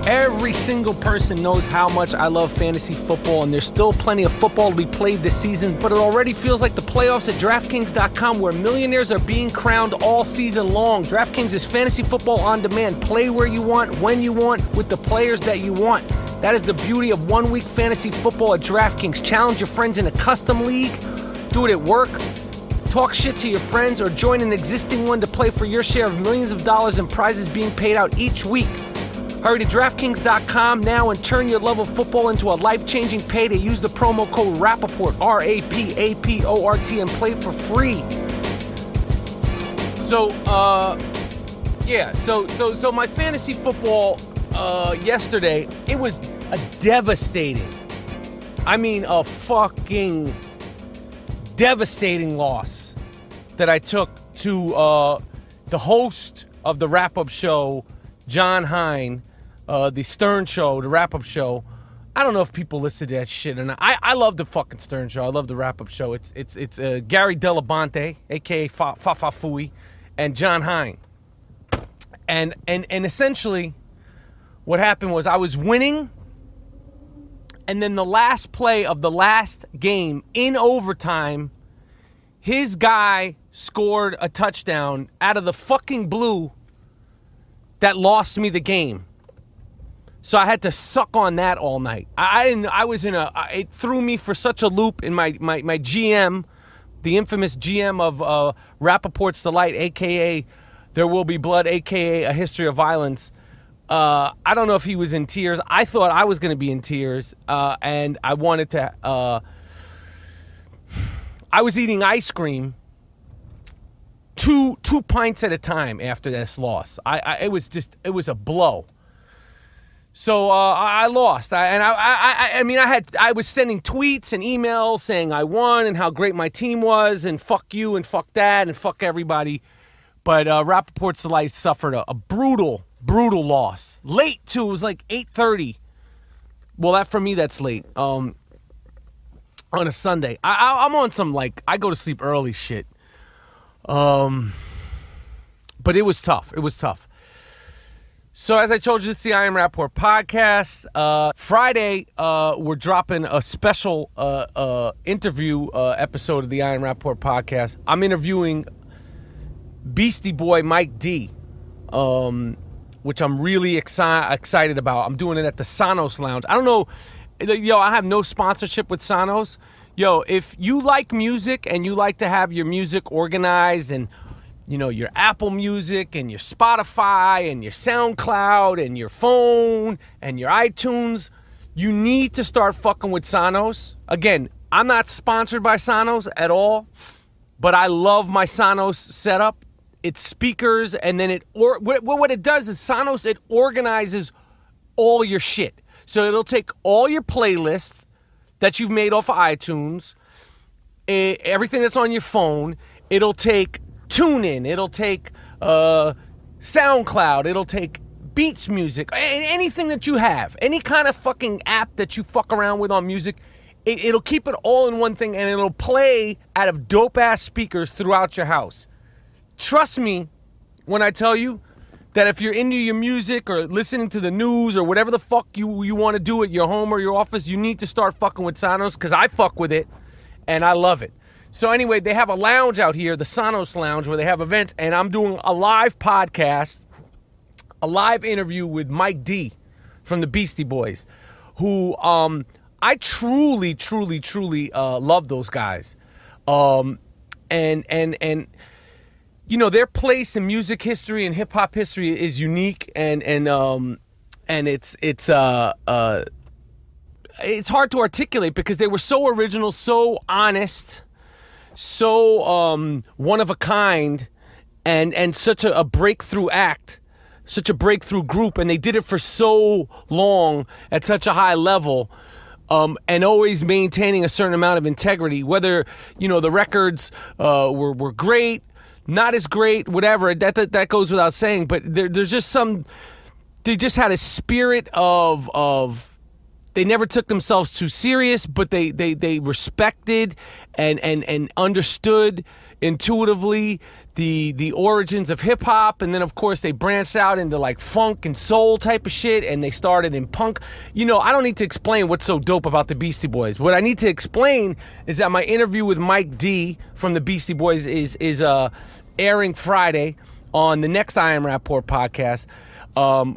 Every single person knows how much I love fantasy football, and there's still plenty of football to be played this season, but it already feels like the playoffs at DraftKings.com, where millionaires are being crowned all season long. DraftKings is fantasy football on demand. Play where you want, when you want, with the players that you want. That is the beauty of one-week fantasy football at DraftKings. Challenge your friends in a custom league. Do it at work. Talk shit to your friends or join an existing one to play for your share of millions of dollars in prizes being paid out each week. Hurry to DraftKings.com now and turn your love of football into a life-changing payday. Use the promo code Rapaport, R-A-P-A-P-O-R-T, and play for free. So my fantasy football yesterday, it was a devastating, a fucking devastating loss that I took to the host of the wrap-up show, John Hine, the Stern Show, the wrap-up show. I don't know if people listen to that shit, and I love the fucking Stern Show. I love the wrap-up show. It's Gary Delabonte, a.k.a. Fafa Fui, and John Hine. And essentially, what happened was I was winning, and then the last play of the last game in overtime, his guy scored a touchdown out of the fucking blue that lost me the game. So I had to suck on that all night. It threw me for such a loop in my GM, the infamous GM of Rapaport's Delight, a.k.a. There Will Be Blood, a.k.a. A History of Violence. I don't know if he was in tears. I thought I was going to be in tears, and I wanted to... I was eating ice cream two pints at a time after this loss. It was a blow. So I lost. I was sending tweets and emails saying I won and how great my team was and fuck you and fuck that and fuck everybody. But Rapaport's Delight suffered a brutal loss. Late, too. It was like 8:30. Well, for me, that's late. On a Sunday. I'm on some, I go to sleep early shit. But it was tough. So as I told you, it's the I Am Rapaport podcast. Friday, we're dropping a special interview episode of the I Am Rapaport podcast. I'm interviewing Beastie Boy Mike D, which I'm really excited about. I'm doing it at the Sonos Lounge. I don't know. I have no sponsorship with Sonos. If you like music and you like to have your music organized and, your Apple Music and your Spotify and your SoundCloud and your phone and your iTunes, you need to start fucking with Sonos. Again, I'm not sponsored by Sonos at all, but I love my Sonos setup. It's speakers, and then what it does is Sonos, it organizes all your shit. So it'll take all your playlists that you've made off of iTunes, everything that's on your phone. It'll take TuneIn. It'll take SoundCloud. It'll take Beats Music. Anything that you have. Any kind of fucking app that you fuck around with on music. It'll keep it all in one thing, and it'll play out of dope-ass speakers throughout your house. Trust me when I tell you that if you're into your music or listening to the news or whatever the fuck you want to do at your home or your office, you need to start fucking with Sonos, because I fuck with it and I love it. So anyway, they have a lounge out here, the Sonos Lounge, where they have events, and I'm doing a live podcast, a live interview with Mike D from the Beastie Boys, who I truly love those guys. Their place in music history and hip hop history is unique, and it's hard to articulate because they were so original, so honest, so one of a kind, and such a breakthrough act, such a breakthrough group, and they did it for so long at such a high level. And always maintaining a certain amount of integrity, whether the records were great, not as great, whatever, that goes without saying, but there's just they just had a spirit of they never took themselves too serious, but they respected and understood intuitively the origins of hip hop, and then of course they branched out into like funk and soul type of shit, and they started in punk. You know, I don't need to explain what's so dope about the Beastie Boys. What I need to explain is that my interview with Mike D from the Beastie Boys is airing Friday on the next I Am Rapaport podcast,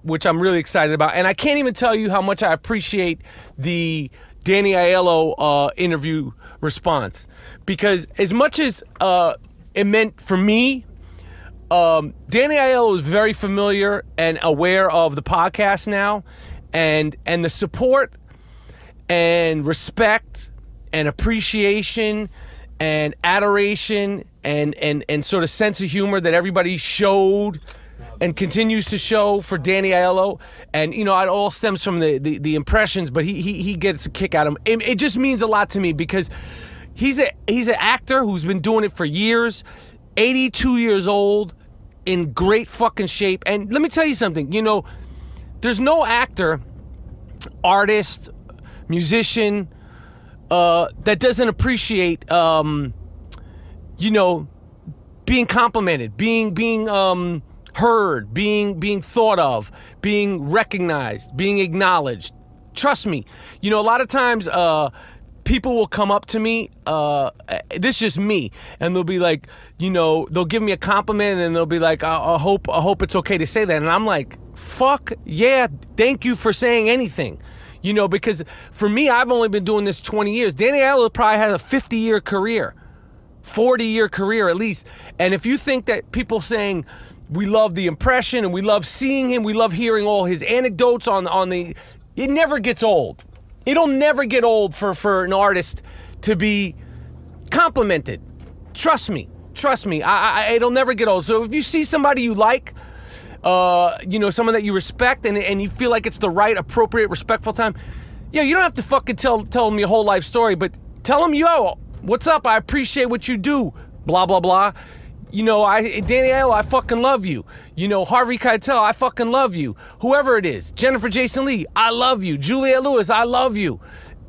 which I'm really excited about. And I can't even tell you how much I appreciate the Danny Aiello interview response, because as much as it meant for me, Danny Aiello is very familiar and aware of the podcast now, and the support and respect and appreciation and adoration and sort of sense of humor that everybody showed and continues to show for Danny Aiello. And, you know, it all stems from the impressions, but he gets a kick out of him. It just means a lot to me, because he's an actor who's been doing it for years, 82 years old, in great fucking shape. And let me tell you something, you know, there's no actor, artist, musician that doesn't appreciate, you know, being complimented, being heard, being thought of, being recognized, being acknowledged. Trust me, you know, a lot of times people will come up to me, this is just me, and they'll be like, you know, they'll give me a compliment and they'll be like, I hope it's okay to say that. And I'm like, fuck yeah, thank you for saying anything. You know, because for me, I've only been doing this 20 years. Danny Aiello probably has a 50-year career, 40-year career at least. And if you think that people saying we love the impression and we love seeing him, we love hearing all his anecdotes on the, it never gets old. It'll never get old for an artist to be complimented. Trust me. It'll never get old. So if you see somebody you like, you know, someone that you respect, and you feel like it's the right, appropriate, respectful time, yeah, you don't have to fucking tell them your whole life story, but tell them, yo, what's up? I appreciate what you do. Blah blah blah. You know, Danny Aiello, I fucking love you. You know, Harvey Keitel, I fucking love you. Whoever it is, Jennifer Jason Leigh, I love you. Juliette Lewis, I love you.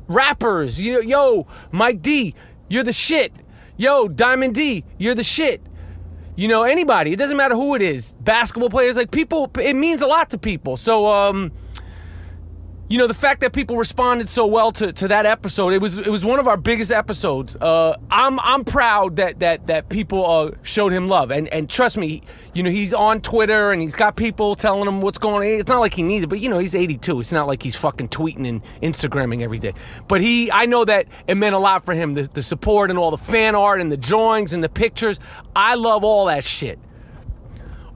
Rappers, you know, yo, Mike D, you're the shit. Yo, Diamond D, you're the shit. You know, anybody, it doesn't matter who it is. Basketball players, like people, it means a lot to people. So, you know, the fact that people responded so well to that episode, it was one of our biggest episodes. I'm proud that people showed him love, and trust me, you know, he's on Twitter and he's got people telling him what's going on. It's not like he needs it, but you know, he's 82. It's not like he's fucking tweeting and Instagramming every day. But I know that it meant a lot for him, the support and all the fan art and the drawings and the pictures. I love all that shit.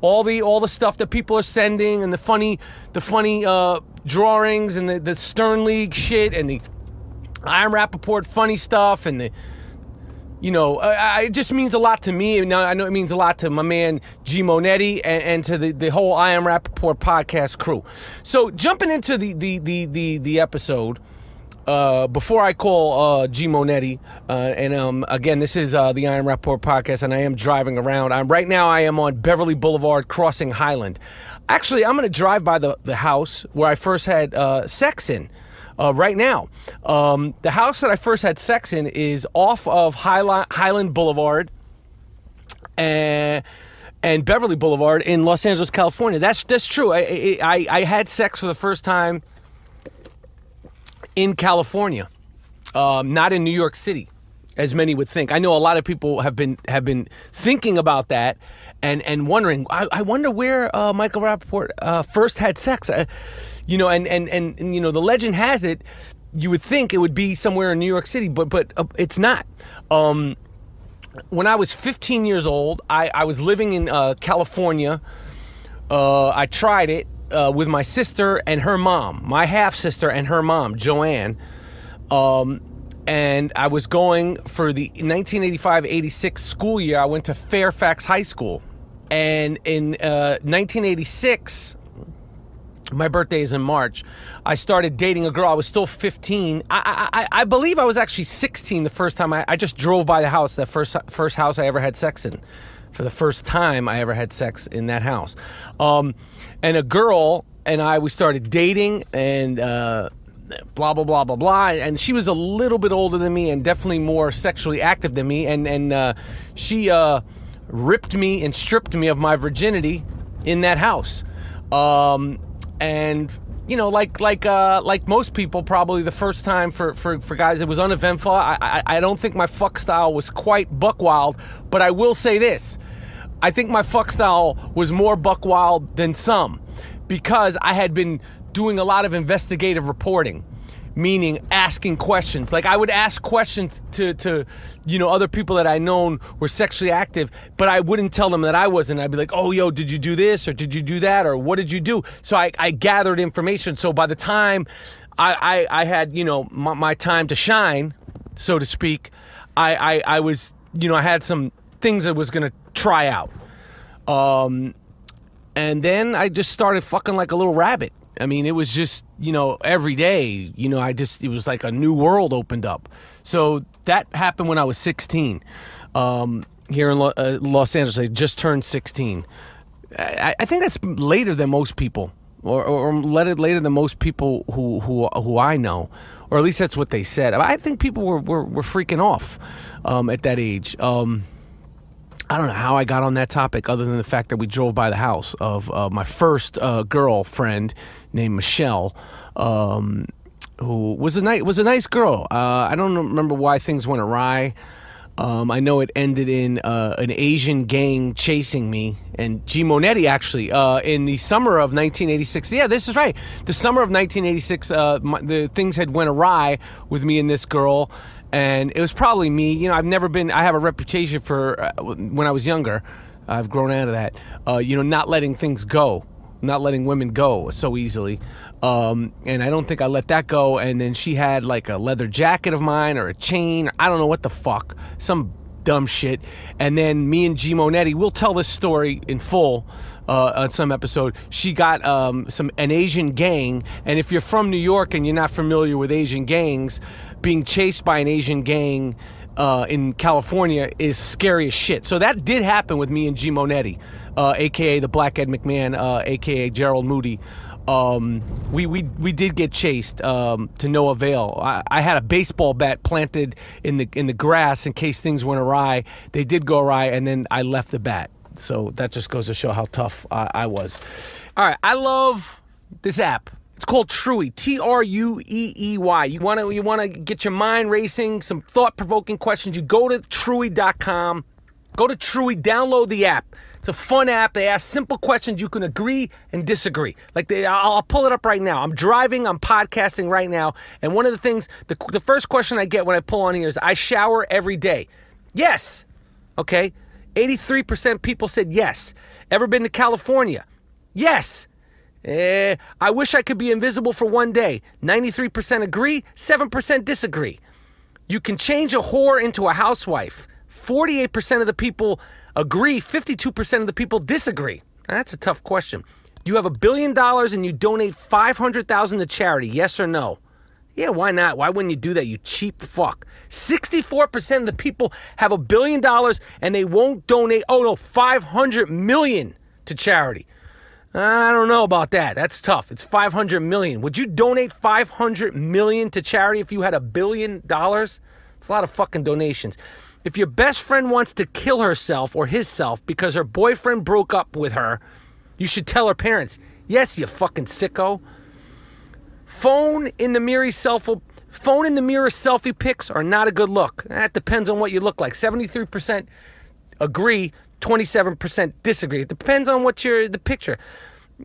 All the stuff that people are sending, and the funny drawings, and the Stern League shit, and the I Am Rapaport funny stuff, and you know, it just means a lot to me. Now I know it means a lot to my man G Monetti and to the whole I Am Rapaport podcast crew. So jumping into the episode. Before I call G Monetti, and again, this is the I Am Rapaport podcast, and I am driving around. Right now I am on Beverly Boulevard, crossing Highland. Actually, I'm going to drive by the house where I first had sex in right now. The house that I first had sex in is off of Highland Boulevard and Beverly Boulevard in Los Angeles, California. That's true. I had sex for the first time in California, not in New York City, as many would think. I know a lot of people have been thinking about that and wondering. I wonder where Michael Rapaport first had sex. You know, and you know, the legend has it, you would think it would be somewhere in New York City, but it's not. When I was 15 years old, I was living in California. I tried it. With my sister and her mom, my half-sister and her mom, Joanne, and I was going for the 1985-86 school year. I went to Fairfax High School, and in 1986, my birthday is in March, I started dating a girl. I was still 15. I believe I was actually 16 the first time. I just drove by the house, that first house I ever had sex in. For the first time I ever had sex in that house. And a girl and we started dating, and blah, blah, blah, blah, blah. And she was a little bit older than me and definitely more sexually active than me. And she ripped me and stripped me of my virginity in that house. And you know, like most people, probably the first time for guys, it was uneventful. I don't think my fuck style was quite buck wild, but I will say this. I think my fuck style was more buck wild than some, because I had been doing a lot of investigative reporting, meaning asking questions. Like, I would ask questions to you know, other people that I known were sexually active, but I wouldn't tell them that I wasn't. I'd be like, oh, yo, did you do this, or did you do that, or what did you do? So I gathered information. So by the time I had, you know, my time to shine, so to speak, I was, you know, I had some things I was going to try out. And then I just started fucking like a little rabbit. I mean, it was just, you know, every day, you know, it was like a new world opened up. So that happened when I was 16. Here in Los Angeles, I just turned 16. I think that's later than most people, or later than most people who I know, or at least that's what they said. I think people were freaking off at that age. I don't know how I got on that topic, other than the fact that we drove by the house of my first girlfriend named Michelle, who was a nice girl. I don't remember why things went awry. I know it ended in an Asian gang chasing me, and G. Monetti actually in the summer of 1986. Yeah, this is right. The summer of 1986, the things had went awry with me and this girl. And it was probably me. You know, I have a reputation for, when I was younger, I've grown out of that, you know, not letting things go, not letting women go so easily. And I don't think I let that go. And then she had like a leather jacket of mine, or a chain, or I don't know what the fuck, some dumb shit. And then me and G. Monetti, we'll tell this story in full on some episode. She got an Asian gang. And if you're from New York and you're not familiar with Asian gangs, being chased by an Asian gang in California is scary as shit. So that did happen with me and G. Monetti, a.k.a. the Black Ed McMahon, a.k.a. Gerald Moody. We did get chased to no avail. I had a baseball bat planted in the grass in case things went awry. They did go awry, and then I left the bat. So that just goes to show how tough I was. All right, I love this app. It's called Truey, Trueey. You want to get your mind racing, some thought-provoking questions, you go to Truey.com. Go to Truey, download the app. It's a fun app. They ask simple questions. You can agree and disagree. I'll pull it up right now. I'm driving, I'm podcasting right now, and one of the things, the first question I get when I pull on here is, I shower every day. Yes. Okay. 83% people said yes. Ever been to California? Yes. I wish I could be invisible for one day. 93% agree, 7% disagree. You can change a whore into a housewife. 48% of the people agree, 52% of the people disagree. That's a tough question. You have $1 billion and you donate $500,000 to charity, yes or no? Yeah, why not? Why wouldn't you do that, you cheap fuck? 64% of the people have $1 billion and they won't donate, $500 million to charity. I don't know about that. That's tough. It's $500 million. Would you donate $500 million to charity if you had $1 billion? It's a lot of fucking donations. If your best friend wants to kill herself or himself because her boyfriend broke up with her, you should tell her parents. Yes, you fucking sicko. Phone in the mirror selfie pics are not a good look. That depends on what you look like. 73% agree. 27% disagree. It depends on what the picture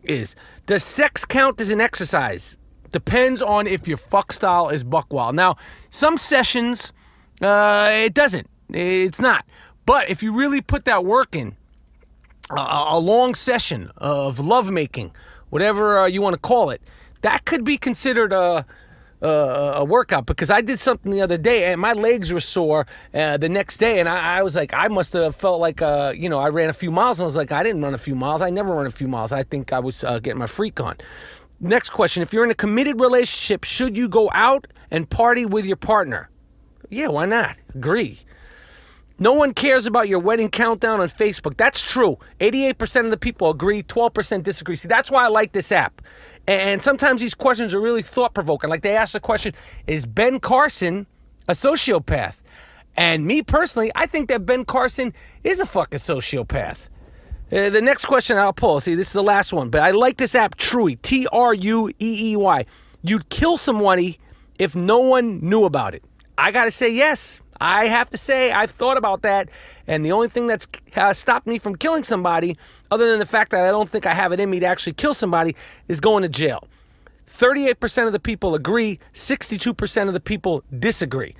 is. Does sex count as an exercise? Depends on if your fuck style is buck wild. Now, some sessions, it doesn't. It's not. But if you really put that work in, a long session of lovemaking, whatever you want to call it, that could be considered a workout, because I did something the other day and my legs were sore the next day, and I was like, I must have felt like, I ran a few miles, and I was like, I didn't run a few miles. I never run a few miles. I think I was getting my freak on. Next question. If you're in a committed relationship, should you go out and party with your partner? Yeah, why not? Agree. No one cares about your wedding countdown on Facebook. That's true. 88% of the people agree, 12% disagree. See, that's why I like this app. And sometimes these questions are really thought-provoking. Like, they ask the question, is Ben Carson a sociopath? And me personally, I think that Ben Carson is a fucking sociopath. The next question I'll pull, see, this is the last one, but I like this app, Truey, Trueey. You'd kill somebody if no one knew about it. I got to say yes. I have to say I've thought about that, and the only thing that's stopped me from killing somebody, other than the fact that I don't think I have it in me to actually kill somebody, is going to jail. 38% of the people agree, 62% of the people disagree.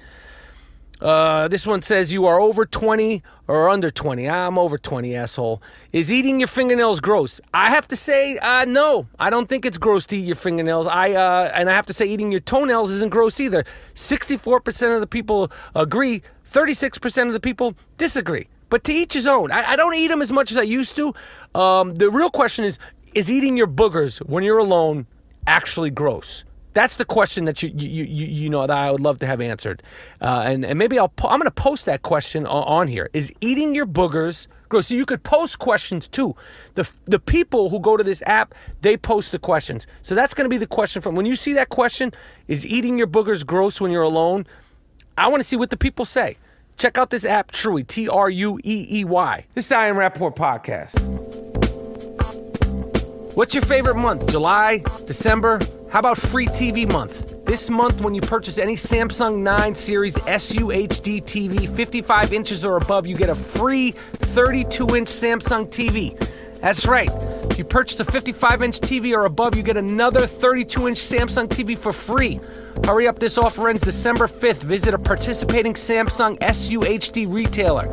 This one says, you are over 20 or under 20. I'm over 20, asshole. Is eating your fingernails gross? I have to say, no. I don't think it's gross to eat your fingernails. And I have to say, eating your toenails isn't gross either. 64% of the people agree. 36% of the people disagree. But to each his own. I don't eat them as much as I used to. The real question is eating your boogers when you're alone actually gross? That's the question that you know that I would love to have answered, and maybe I'm going to post that question on here. Is eating your boogers gross? So you could post questions too. The people who go to this app, they post the questions. So that's going to be the question from when you see that question. Is eating your boogers gross when you're alone? I want to see what the people say. Check out this app, Truey, Trueey. This is the Am Rapaport podcast. What's your favorite month? July, December? How about free TV month? This month, when you purchase any Samsung 9 Series SUHD TV 55 inches or above, you get a free 32-inch Samsung TV. That's right. If you purchase a 55-inch TV or above, you get another 32-inch Samsung TV for free. Hurry up, this offer ends December 5th. Visit a participating Samsung SUHD retailer.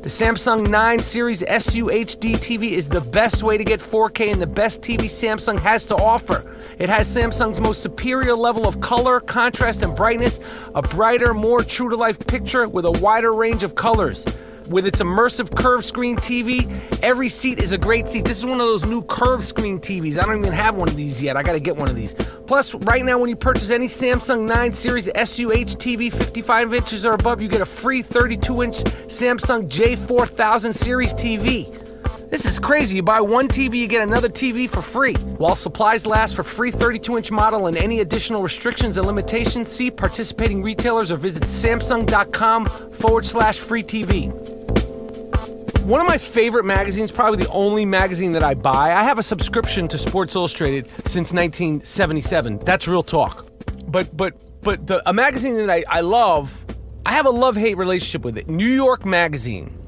The Samsung 9 Series SUHD TV is the best way to get 4K and the best TV Samsung has to offer. It has Samsung's most superior level of color, contrast, and brightness, a brighter, more true-to-life picture with a wider range of colors. With its immersive curved screen TV, every seat is a great seat. This is one of those new curved screen TVs. I don't even have one of these yet. I got to get one of these. Plus, right now, when you purchase any Samsung 9 Series SUH TV 55 inches or above, you get a free 32-inch Samsung J4000 Series TV. This is crazy. You buy one TV, you get another TV for free. While supplies last, for free 32-inch model and any additional restrictions and limitations, see participating retailers or visit samsung.com/free TV. One of my favorite magazines, probably the only magazine that I buy, I have a subscription to Sports Illustrated since 1977. That's real talk. But a magazine that I love, I have a love-hate relationship with it. New York Magazine.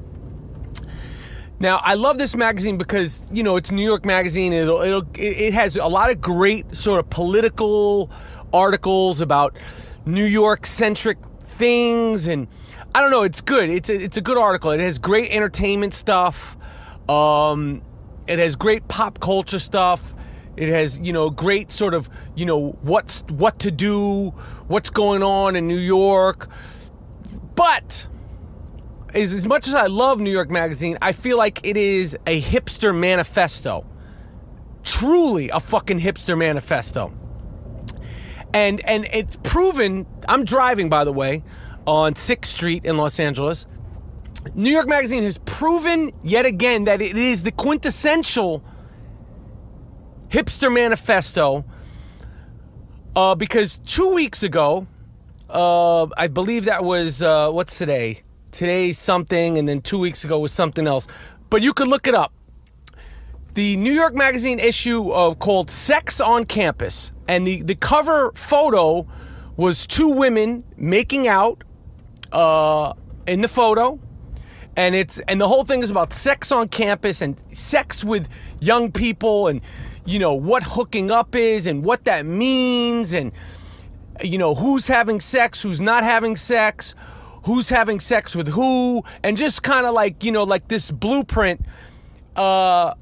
Now, I love this magazine because, you know, it's New York Magazine. It has a lot of great sort of political articles about New York-centric things, and I don't know, it's good. It's a good article. It has great entertainment stuff. It has great pop culture stuff. It has, you know, great sort of, you know, what to do, what's going on in New York. But as much as I love New York Magazine, I feel like it is a hipster manifesto. Truly a fucking hipster manifesto. And it's proven, I'm driving, by the way, on 6th Street in Los Angeles. New York Magazine has proven yet again that it is the quintessential hipster manifesto, because 2 weeks ago, I believe that was, what's today? Today's something, and then 2 weeks ago was something else. But you could look it up. The New York Magazine issue called Sex on Campus, and the cover photo was two women making out in the photo, and the whole thing is about sex on campus and sex with young people, and you know what hooking up is and what that means, and you know who's having sex, who's not having sex, who's having sex with who, and just kind of like, you know, like this blueprint for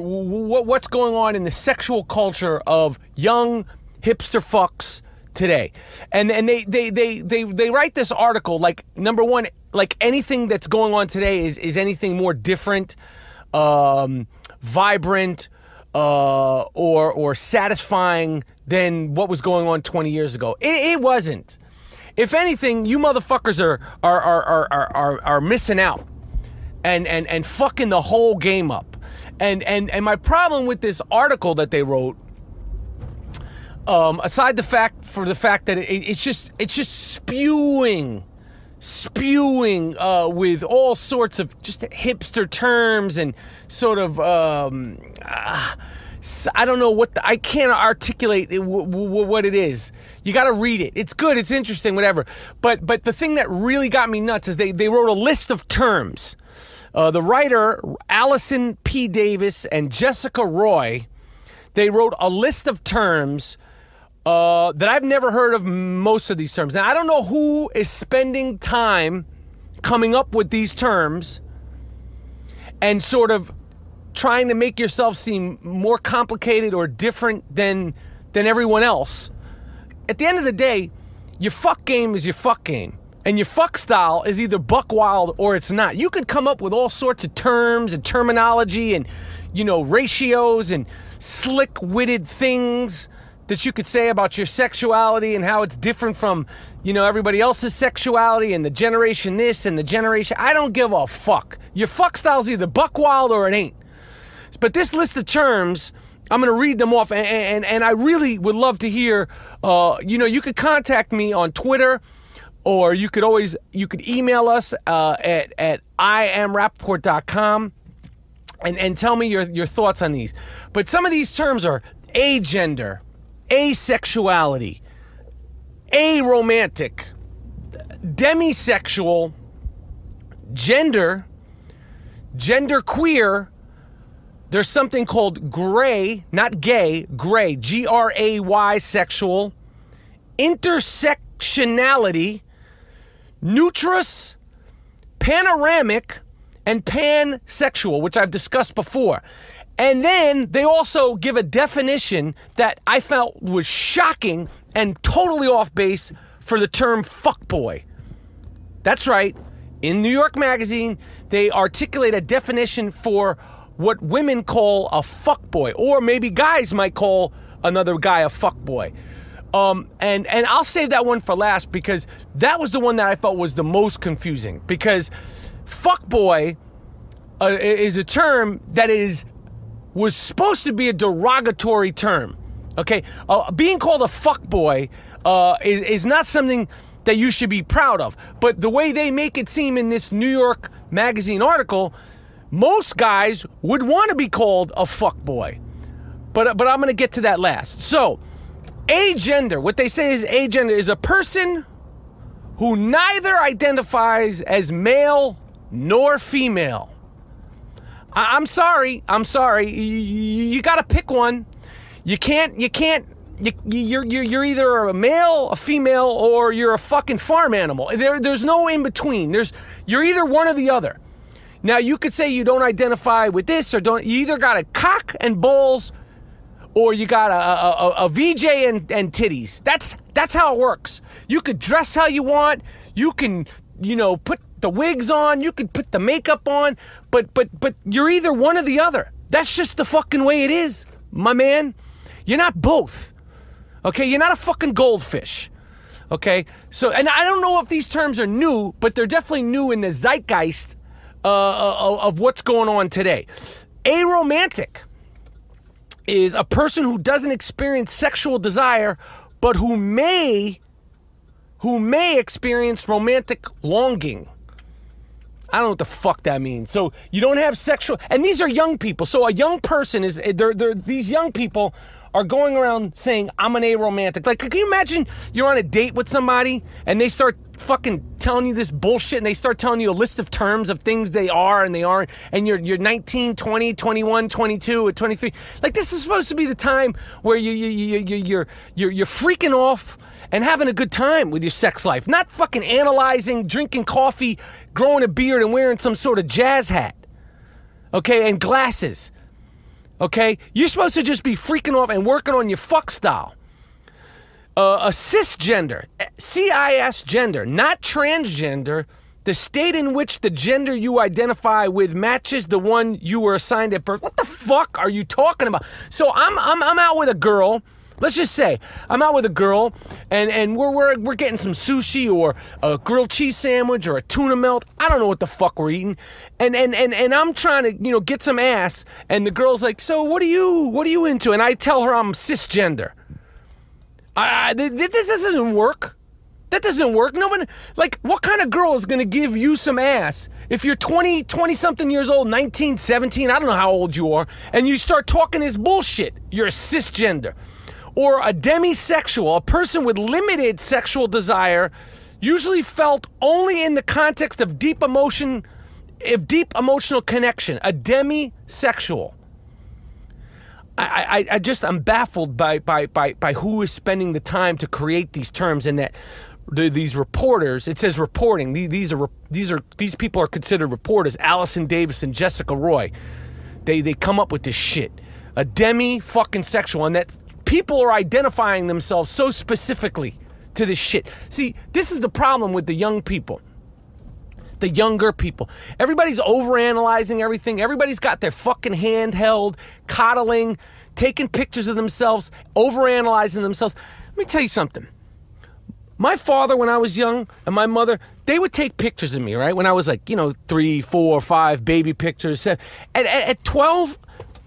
what's going on in the sexual culture of young hipster fucks today. And they write this article like, number one, like anything that's going on today is anything more different, vibrant, or satisfying than what was going on 20 years ago. It wasn't. If anything, you motherfuckers are missing out and fucking the whole game up. And my problem with this article that they wrote, aside the fact that it's just spewing spewing with all sorts of just hipster terms and sort of I don't know what I can't articulate what it is. You got to read it. It's good. It's interesting. Whatever. But the thing that really got me nuts is they wrote a list of terms. The writer Allison P. Davis and Jessica Roy, they wrote a list of terms that I've never heard of. Most of these terms. Now I don't know who is spending time coming up with these terms and sort of trying to make yourself seem more complicated or different than everyone else. At the end of the day, your fuck game is your fuck game. And your fuck style is either buck wild or it's not. You could come up with all sorts of terms and terminology and, ratios and slick-witted things that you could say about your sexuality and how it's different from, everybody else's sexuality and the generation this and the generation. I don't give a fuck. Your fuck style is either buck wild or it ain't. But this list of terms, I'm going to read them off, and I really would love to hear, you could contact me on Twitter, or you could email us at iamrapaport.com and tell me your thoughts on these. But some of these terms are agender, asexuality, aromantic, demisexual, gender, genderqueer. There's something called gray, not gay, gray, Gray, sexual, intersectionality, neutrous, panoramic, and pansexual, which I've discussed before. And then they also give a definition that I felt was shocking and totally off base for the term fuckboy. That's right. In New York Magazine, they articulate a definition for what women call a fuckboy, or maybe guys might call another guy a fuckboy. And I'll save that one for last because that was the one that I felt was the most confusing. Because fuckboy is a term that was supposed to be a derogatory term. Okay, being called a fuckboy is not something that you should be proud of. But the way they make it seem in this New York Magazine article, most guys would want to be called a fuckboy. But I'm going to get to that last. So, agender, what they say is agender is a person who neither identifies as male nor female. I'm sorry. You got to pick one. You're either a male, a female, or you're a fucking farm animal. There's no in between. You're either one or the other. Now, you could say you don't identify with this or don't. You either got a cock and balls or you got a VJ and titties. That's how it works. You could dress how you want. You can, put the wigs on. You could put the makeup on. But you're either one or the other. That's just the fucking way it is, my man. You're not both. Okay? You're not a fucking goldfish. Okay? So, and I don't know if these terms are new, but they're definitely new in the zeitgeist of what's going on today. Aromantic is a person who doesn't experience sexual desire, but who may experience romantic longing. I don't know what the fuck that means. So you don't have sexual, and these are young people. So a young person these young people are going around saying, I'm an aromantic. Like, can you imagine you're on a date with somebody and they start fucking telling you this bullshit and they start telling you a list of terms of things they are and they aren't, and you're 19, 20, 21, 22, or 23. Like, this is supposed to be the time where you're freaking off and having a good time with your sex life, not fucking analyzing, drinking coffee, growing a beard, and wearing some sort of jazz hat, okay, and glasses. Okay? You're supposed to just be freaking off and working on your fuck style. A cisgender, CIS gender, not transgender, the state in which the gender you identify with matches the one you were assigned at birth. What the fuck are you talking about? So I'm out with a girl. Let's just say I'm out with a girl and we're getting some sushi or a grilled cheese sandwich or a tuna melt. I don't know what the fuck we're eating. And I'm trying to, get some ass, and the girl's like, "So what are you into?" And I tell her I'm cisgender. This doesn't work. That doesn't work. Nobody, like, what kind of girl is going to give you some ass if you're 20-something years old, 19, 17, I don't know how old you are, and you start talking this bullshit? You're a cisgender. Or a demisexual, a person with limited sexual desire, usually felt only in the context of deep emotional connection. A demisexual. I'm baffled by who is spending the time to create these terms, and that these reporters, it says reporting, these people are considered reporters. Allison Davis and Jessica Roy, they come up with this shit. A fucking sexual, and that people are identifying themselves so specifically to this shit. See, this is the problem with the young people. The younger people. Everybody's overanalyzing everything. Everybody's got their fucking handheld, coddling, taking pictures of themselves, overanalyzing themselves. Let me tell you something. My father, when I was young, and my mother, they would take pictures of me, right? When I was like, 3, 4, 5, baby pictures. At 12,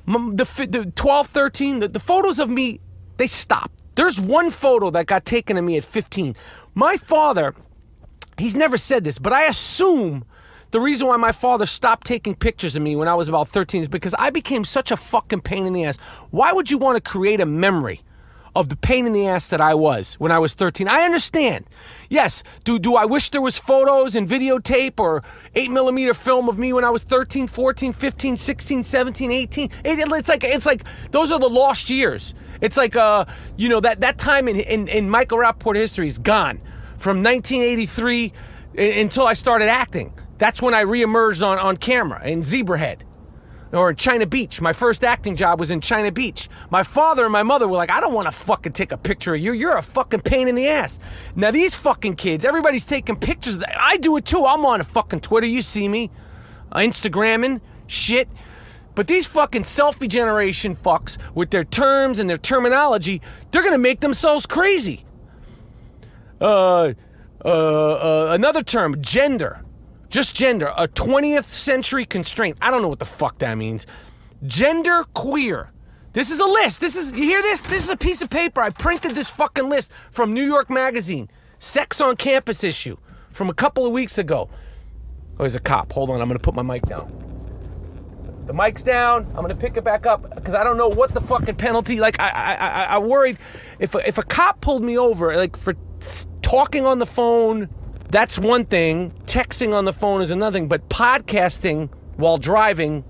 the 12, 13, the photos of me, they stopped. There's one photo that got taken of me at 15. My father, he's never said this, but I assume the reason why my father stopped taking pictures of me when I was about 13 is because I became such a fucking pain in the ass. Why would you want to create a memory of the pain in the ass that I was when I was 13? I understand. Yes, do I wish there was photos and videotape or 8mm film of me when I was 13, 14, 15, 16, 17, 18? It's like those are the lost years. It's like that time in Michael Rapaport history is gone. From 1983 until I started acting. That's when I reemerged on camera in Zebrahead or in China Beach. My first acting job was in China Beach. My father and my mother were like, I don't want to fucking take a picture of you. You're a fucking pain in the ass. Now these fucking kids, everybody's taking pictures of that. I do it too. I'm on a fucking Twitter. You see me. Instagramming shit. But these fucking selfie generation fucks with their terms and their terminology, they're going to make themselves crazy. Another term, gender. Just gender. A 20th century constraint. I don't know what the fuck that means. Gender queer. This is a list. You hear this? This is a piece of paper. I printed this fucking list from New York Magazine. Sex on Campus issue from a couple of weeks ago. Oh, there's a cop. Hold on, I'm going to put my mic down. The mic's down. I'm going to pick it back up because I don't know what the fucking penalty. Like, I worried if a cop pulled me over, like, for talking on the phone, that's one thing. Texting on the phone is another thing. But podcasting while driving,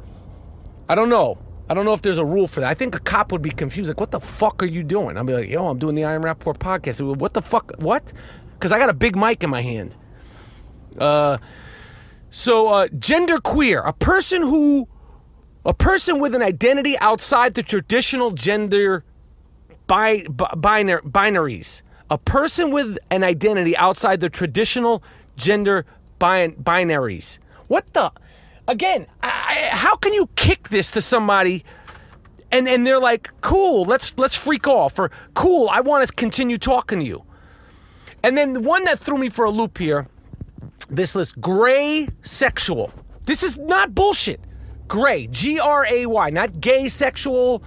I don't know. I don't know if there's a rule for that. I think a cop would be confused. Like, what the fuck are you doing? I'll be like, yo, I'm doing the Am Rapaport podcast. What the fuck? What? Because I got a big mic in my hand. Gender queer. A person with an identity outside the traditional gender binaries. A person with an identity outside the traditional gender binaries. What the? Again, how can you kick this to somebody and they're like, cool, let's freak off, or cool, I want to continue talking to you. And then the one that threw me for a loop here, this list, gray sexual. This is not bullshit. Gray, G-R-A-Y, not gay sexual,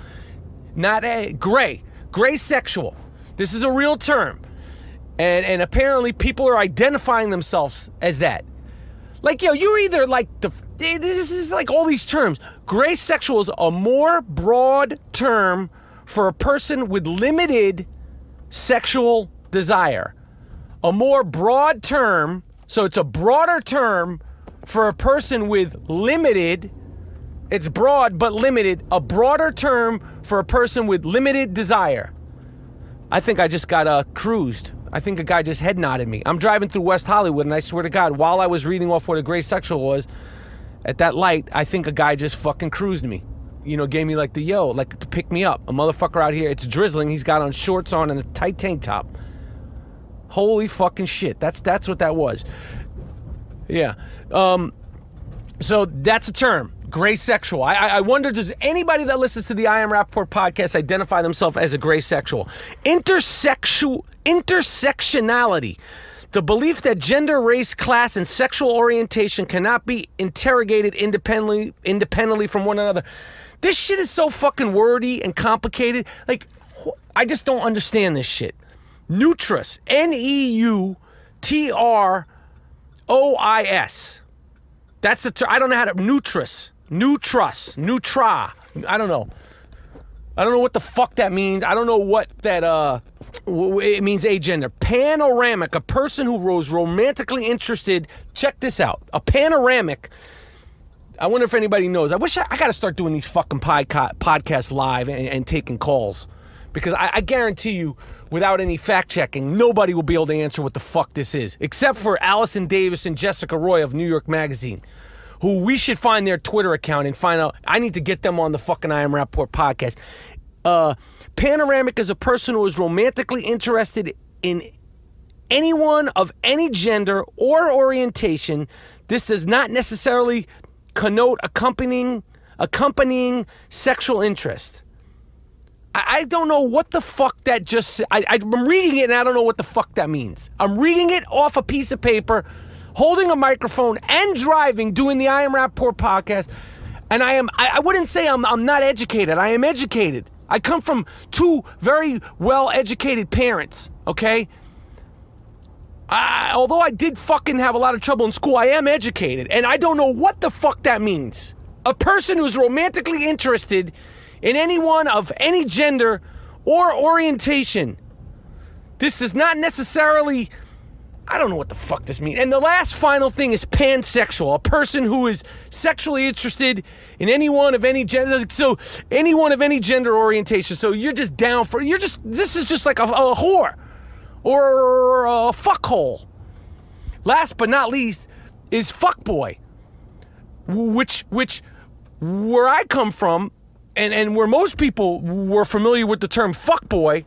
not gray sexual. This is a real term. And apparently people are identifying themselves as that. Like, yo, you're either like, this is like all these terms. Gray sexual is a more broad term for a person with limited sexual desire. A more broad term, so it's a broader term for a person with limited, it's broad but limited, a broader term for a person with limited desire. I think I just got cruised. I think a guy just head nodded me. I'm driving through West Hollywood, and I swear to God, while I was reading off what a gray sexual was, at that light, I think a guy just fucking cruised me. You know, gave me like the yo, like to pick me up. A motherfucker out here, it's drizzling, he's got on shorts on and a tight tank top. Holy fucking shit. That's what that was. Yeah. So that's a term. Gray sexual. I wonder, does anybody that listens to the I Am Rapaport podcast identify themselves as a gray sexual? Intersectionality. The belief that gender, race, class, and sexual orientation cannot be interrogated independently from one another. This shit is so fucking wordy and complicated. Like, I just don't understand this shit. Neutrus. N-E-U Trois. That's I don't know how to nutra. I don't know. I don't know what the fuck that means. I don't know what that it means. Agender. Panoramic, a person who was romantically interested. Check this out. A panoramic. I wonder if anybody knows. I wish I got to start doing these fucking podcasts live and taking calls. Because I guarantee you, without any fact-checking, nobody will be able to answer what the fuck this is. Except for Allison Davis and Jessica Roy of New York Magazine, who we should find their Twitter account and find out. I need to get them on the fucking I Am Rapaport podcast. Panoramic is a person who is romantically interested in anyone of any gender or orientation. This does not necessarily connote accompanying sexual interest. I don't know what the fuck that just said. I'm reading it and I don't know what the fuck that means. I'm reading it off a piece of paper, holding a microphone and driving, doing the I Am Rapaport podcast. And I wouldn't say I'm not educated. I am educated. I come from two very well-educated parents, okay? Although I did fucking have a lot of trouble in school, I am educated. And I don't know what the fuck that means. A person who's romantically interested in anyone of any gender or orientation. This is not necessarily, I don't know what the fuck this means. And the last final thing is pansexual, a person who is sexually interested in anyone of any gender. So anyone of any gender orientation. So you're just down for, this is just like a whore or a fuckhole. Last but not least is fuckboy, which where I come from, and where most people were familiar with the term fuckboy,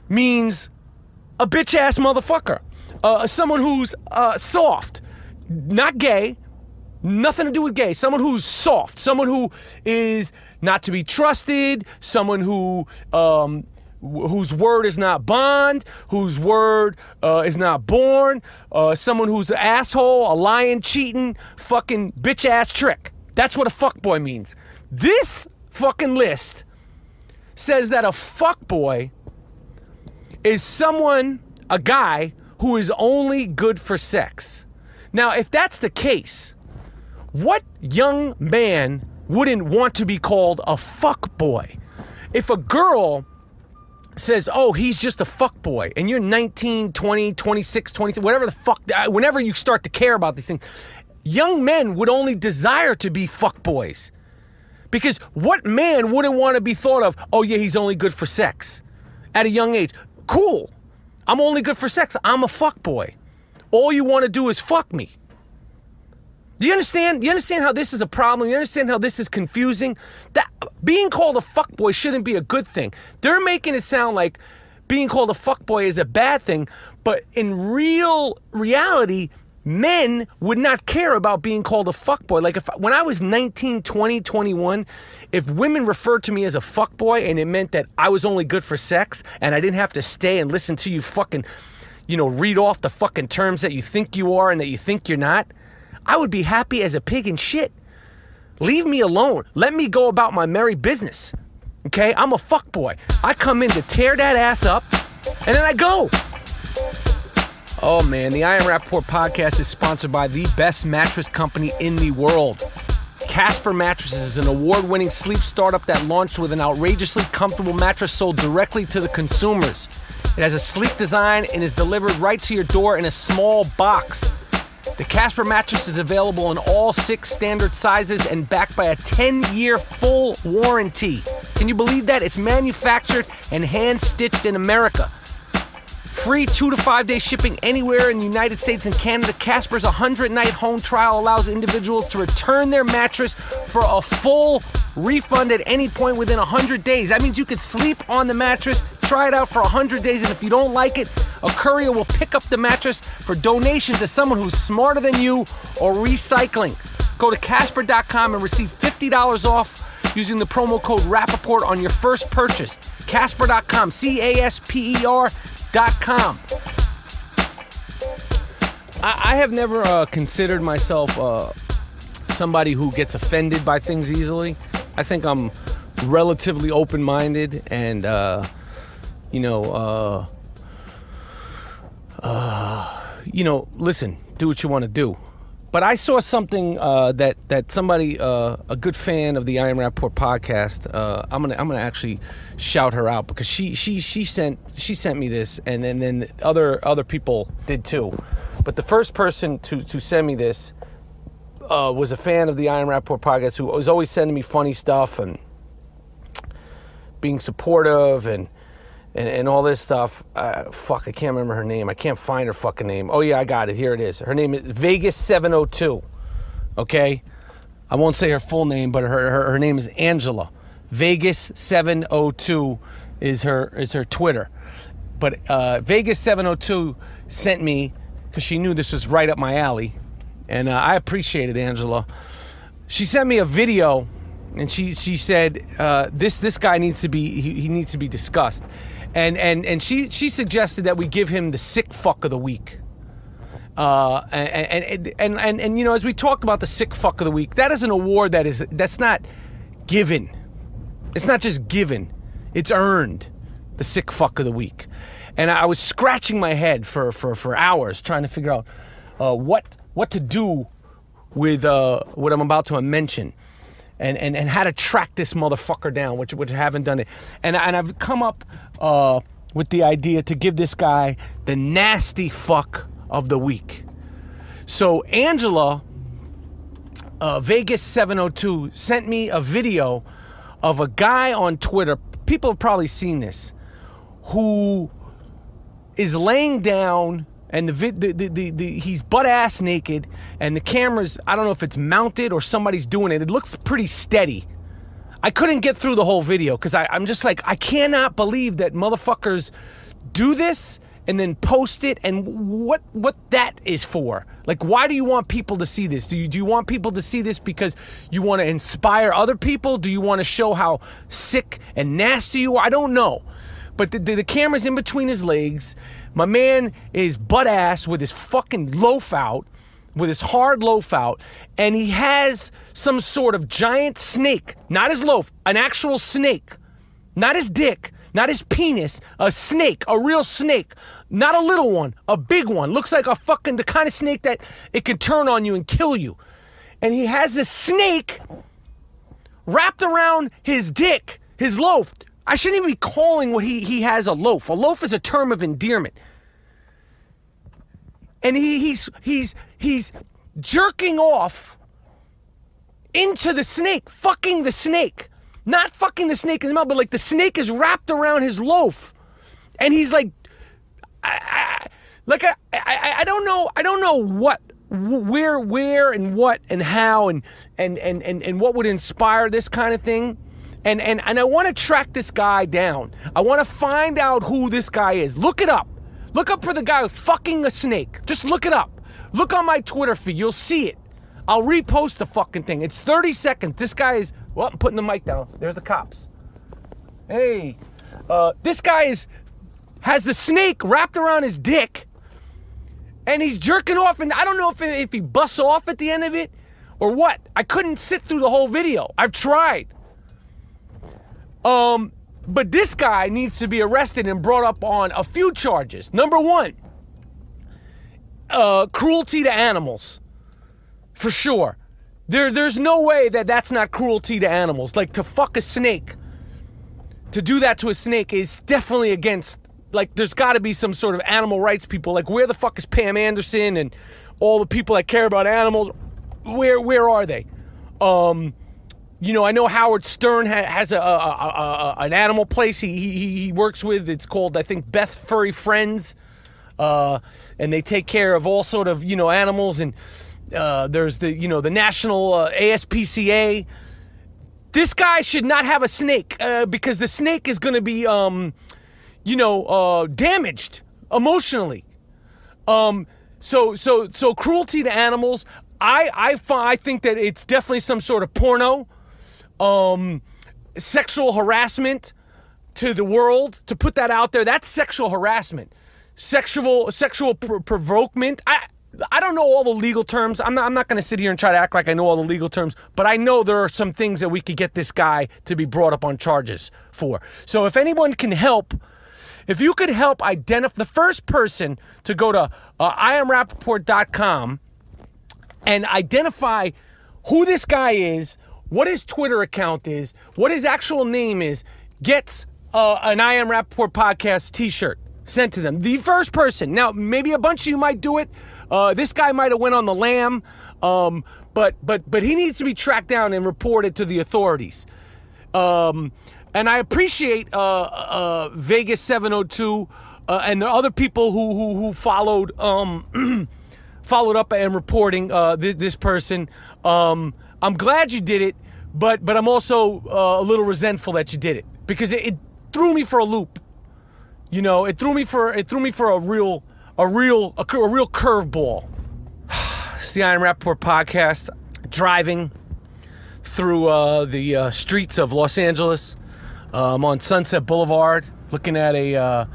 means a bitch-ass motherfucker. Someone who's soft, not gay, nothing to do with gay. Someone who's soft, someone who is not to be trusted, someone who whose word is not bond, whose word is not born, someone who's an asshole, a lying, cheating, fucking bitch-ass trick. That's what a fuckboy means. This fucking list says that a fuckboy is someone, a guy, who is only good for sex. Now, if that's the case, what young man wouldn't want to be called a fuckboy? If a girl says, oh, he's just a fuckboy, and you're 19, 20, 26, 27, whatever the fuck, whenever you start to care about these things, young men would only desire to be fuckboys. Because what man wouldn't want to be thought of, oh yeah, he's only good for sex at a young age? Cool. I'm only good for sex. I'm a fuckboy. All you want to do is fuck me. Do you understand? Do you understand how this is a problem? You understand how this is confusing? That being called a fuckboy shouldn't be a good thing. They're making it sound like being called a fuckboy is a bad thing, but in reality, men would not care about being called a fuckboy. Like when I was 19, 20, 21, if women referred to me as a fuckboy and it meant that I was only good for sex and I didn't have to stay and listen to you fucking, read off the fucking terms that you think you are and that you think you're not, I would be happy as a pig in shit. Leave me alone. Let me go about my merry business. Okay? I'm a fuckboy. I come in to tear that ass up and then I go. Oh man, the I Am Rapaport podcast is sponsored by the best mattress company in the world. Casper Mattresses is an award-winning sleep startup that launched with an outrageously comfortable mattress sold directly to the consumers. It has a sleek design and is delivered right to your door in a small box. The Casper mattress is available in all 6 standard sizes and backed by a 10-year full warranty. Can you believe that? It's manufactured and hand-stitched in America. Free 2 to 5 day shipping anywhere in the United States and Canada. Casper's 100-night home trial allows individuals to return their mattress for a full refund at any point within 100 days. That means you could sleep on the mattress, try it out for 100 days, and if you don't like it, a courier will pick up the mattress for donation to someone who's smarter than you or recycling. Go to Casper.com and receive $50 off using the promo code Rapaport on your first purchase. Casper.com, CASPER.com. I have never considered myself somebody who gets offended by things easily. I think I'm relatively open-minded and, you know, listen, do what you want to do. But I saw something that somebody, a good fan of the Am Rapaport podcast, I'm gonna actually shout her out because she sent me this, and then other people did too. But the first person to send me this was a fan of the Am Rapaport podcast who was always sending me funny stuff and being supportive and all this stuff. Fuck, I can't remember her name. I can't find her fucking name. Oh, yeah, I got it. Here it is. Her name is Vegas702. Okay? I won't say her full name, but her name is Angela. Vegas702 is her Twitter. But Vegas702 sent me, because she knew this was right up my alley, and I appreciated Angela. She sent me a video, and she said, this guy needs to be, he needs to be discussed. And she suggested that we give him the sick fuck of the week. And you know, as we talked about the sick fuck of the week, that is an award that's not given. It's not just given. It's earned. The sick fuck of the week. And I was scratching my head for hours trying to figure out what to do with what I'm about to mention. And how to track this motherfucker down, which I haven't done it. And I've come up with the idea to give this guy the nasty fuck of the week. So Angela, Vegas702, sent me a video of a guy on Twitter, people have probably seen this, who is laying down, and he's butt-ass naked, and the camera's, I don't know if it's mounted or somebody's doing it. It looks pretty steady. I couldn't get through the whole video because I'm just like, I cannot believe that motherfuckers do this and then post it, and what that is for. Like, why do you want people to see this? Do you want people to see this because you want to inspire other people? Do you want to show how sick and nasty you are? I don't know. But the camera's in between his legs. My man is butt-ass with his fucking loaf out, with his hard loaf out, and he has some sort of giant snake, not his loaf, an actual snake, not his dick, not his penis, a snake, a real snake, not a little one, a big one, looks like a fucking, the kind of snake that it can turn on you and kill you. And he has this snake wrapped around his dick, his loaf. I shouldn't even be calling what he has a loaf. A loaf is a term of endearment. And he's jerking off into the snake, fucking the snake. Not fucking the snake in the mouth, but like the snake is wrapped around his loaf. And he's like, I don't know what, where and what and how and what would inspire this kind of thing. And I want to track this guy down. I want to find out who this guy is. Look it up. Look up for the guy fucking a snake. Just look it up. Look on my Twitter feed. You'll see it. I'll repost the fucking thing. It's 30 seconds. This guy is... Well, I'm putting the mic down. There's the cops. Hey. This guy has the snake wrapped around his dick. And he's jerking off. And I don't know if he busts off at the end of it or what. I couldn't sit through the whole video. I've tried. But this guy needs to be arrested and brought up on a few charges. Number one, cruelty to animals. For sure. There's no way that that's not cruelty to animals. Like, to fuck a snake, to do that to a snake is definitely against, like, there's got to be some sort of animal rights people. Like, where the fuck is Pam Anderson and all the people that care about animals? Where are they? You know, I know Howard Stern has an animal place he works with. It's called, I think, Beth Furry Friends. And they take care of all sort of, you know, animals. And there's the, you know, the national ASPCA. This guy should not have a snake because the snake is going to be, you know, damaged emotionally. So cruelty to animals. I think that it's definitely some sort of porno. Sexual harassment to the world, to put that out there, that's sexual harassment. Sexual provokement. I don't know all the legal terms. I'm not going to sit here and try to act like I know all the legal terms, but I know there are some things that we could get this guy to be brought up on charges for. So if anyone can help, If you could help identify the first person to go to IamRapaport.com and identify who this guy is, what his Twitter account is, what his actual name is, gets an I Am Rapaport podcast t-shirt sent to them. The first person. Now, maybe a bunch of you might do it. This guy might have went on the lam, but he needs to be tracked down and reported to the authorities. And I appreciate Vegas 702 and the other people who followed followed up and reporting this person. I'm glad you did it, but I'm also a little resentful that you did it because it threw me for a loop. You know, it threw me for a real curveball. It's the I Am Rapaport podcast. Driving through the streets of Los Angeles. I'm on Sunset Boulevard, looking at a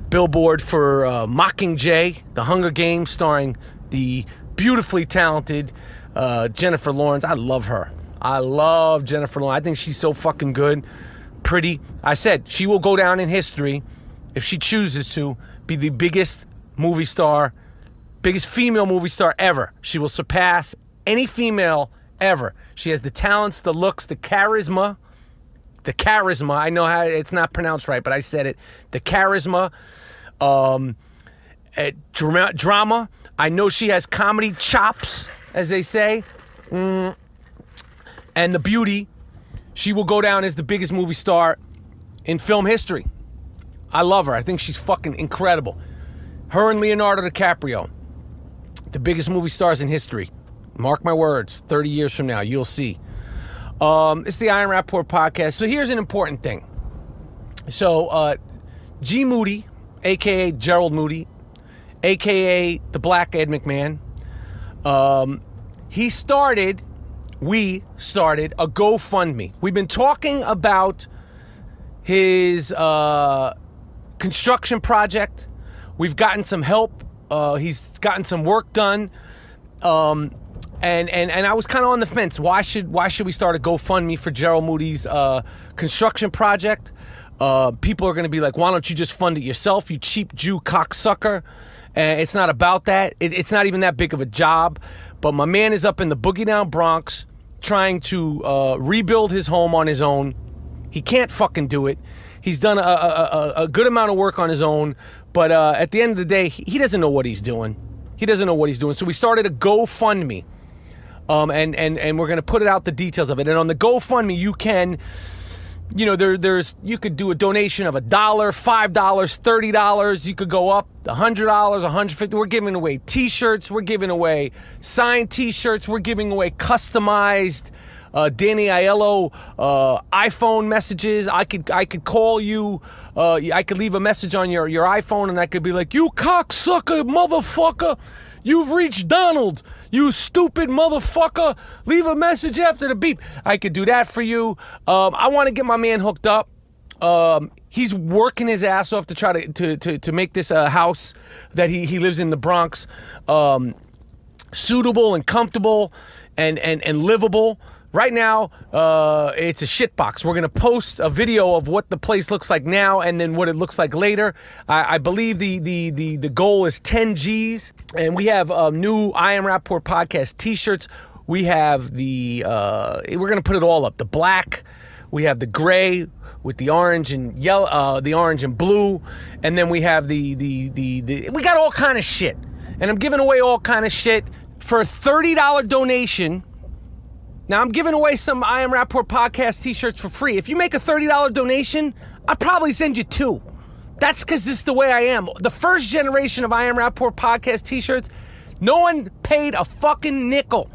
billboard for Mockingjay, The Hunger Games, starring the beautifully talented Jennifer Lawrence. I love her. I love Jennifer Lawrence. I think she's so fucking good, pretty. I said she will go down in history if she chooses to be the biggest movie star, biggest female movie star ever. She will surpass any female ever. She has the talents, the looks, the charisma. The charisma. I know how it's not pronounced right, but I said it. The charisma. Drama. I know she has comedy chops, as they say. And the beauty. She will go down as the biggest movie star in film history. I love her. I think she's fucking incredible. Her and Leonardo DiCaprio. The biggest movie stars in history. Mark my words. 30 years from now, you'll see. It's the I Am Rapaport podcast. So here's an important thing. So G Moody, a.k.a. Gerald Moody, a.k.a. the Black Ed McMahon, we started a GoFundMe. We've been talking about his construction project. We've gotten some help. He's gotten some work done. And I was kind of on the fence. Why should we start a GoFundMe for Gerald Moody's construction project? People are going to be like, why don't you just fund it yourself, you cheap Jew cocksucker? It's not about that. It's not even that big of a job. But my man is up in the boogie down Bronx trying to rebuild his home on his own. He can't fucking do it. He's done a good amount of work on his own. But at the end of the day, he doesn't know what he's doing. He doesn't know what he's doing. So we started a GoFundMe. And we're going to put it out, the details of it. And on the GoFundMe, you can, you know, you could do a donation of $1, $5, $30. You could go up $100, $150. We're giving away T-shirts. We're giving away signed T-shirts. We're giving away customized Danny Aiello iPhone messages. I could call you. I could leave a message on your iPhone, and I could be like, "You cocksucker, motherfucker! You've reached Donald. You stupid motherfucker. Leave a message after the beep." I could do that for you. I want to get my man hooked up. He's working his ass off to try to make this house that he lives in the Bronx suitable and comfortable and livable. Right now, it's a shitbox. We're going to post a video of what the place looks like now and then what it looks like later. I believe the goal is 10 G's. And we have new I Am Rapaport podcast T-shirts. We have we're going to put it all up. The black. We have the gray with the orange and yellow, the orange and blue. And then we have we got all kind of shit. And I'm giving away all kind of shit for a $30 donation. Now, I'm giving away some I Am Rapaport podcast T-shirts for free. If you make a $30 donation, I'll probably send you 2. That's because this is the way I am. The first generation of I Am Rapaport podcast T-shirts, no one paid a fucking nickel.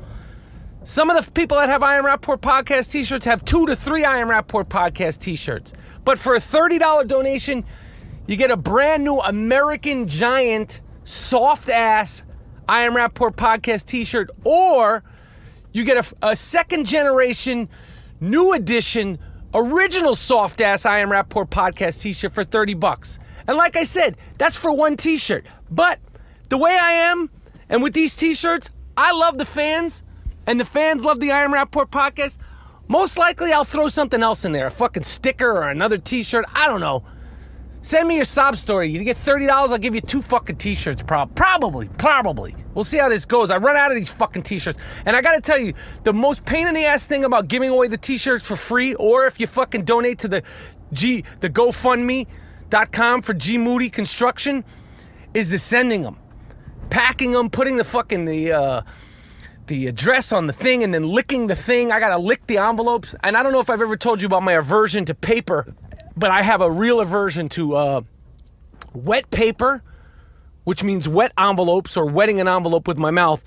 Some of the people that have I Am Rapaport podcast T-shirts have 2 to 3 I Am Rapaport podcast T-shirts. But for a $30 donation, you get a brand new American Giant soft-ass I Am Rapaport podcast T-shirt, or you get a second generation, new edition, original soft ass I Am Rapaport podcast T-shirt for $30. And like I said, that's for one T-shirt. But the way I am, and with these T-shirts, I love the fans, and the fans love the I Am Rapaport podcast. Most likely, I'll throw something else in there, a fucking sticker or another T-shirt. I don't know. Send me your sob story. You get $30, I'll give you 2 fucking T-shirts. Probably. We'll see how this goes. I run out of these fucking T-shirts. And I gotta tell you, the most pain in the ass thing about giving away the T-shirts for free, or if you fucking donate to the GoFundMe.com for G Moody Construction, is the sending them. Packing them, putting the fucking, the address on the thing, and then licking the thing. I gotta lick the envelopes. And I don't know if I've ever told you about my aversion to paper, but I have a real aversion to wet paper, which means wet envelopes or wetting an envelope with my mouth.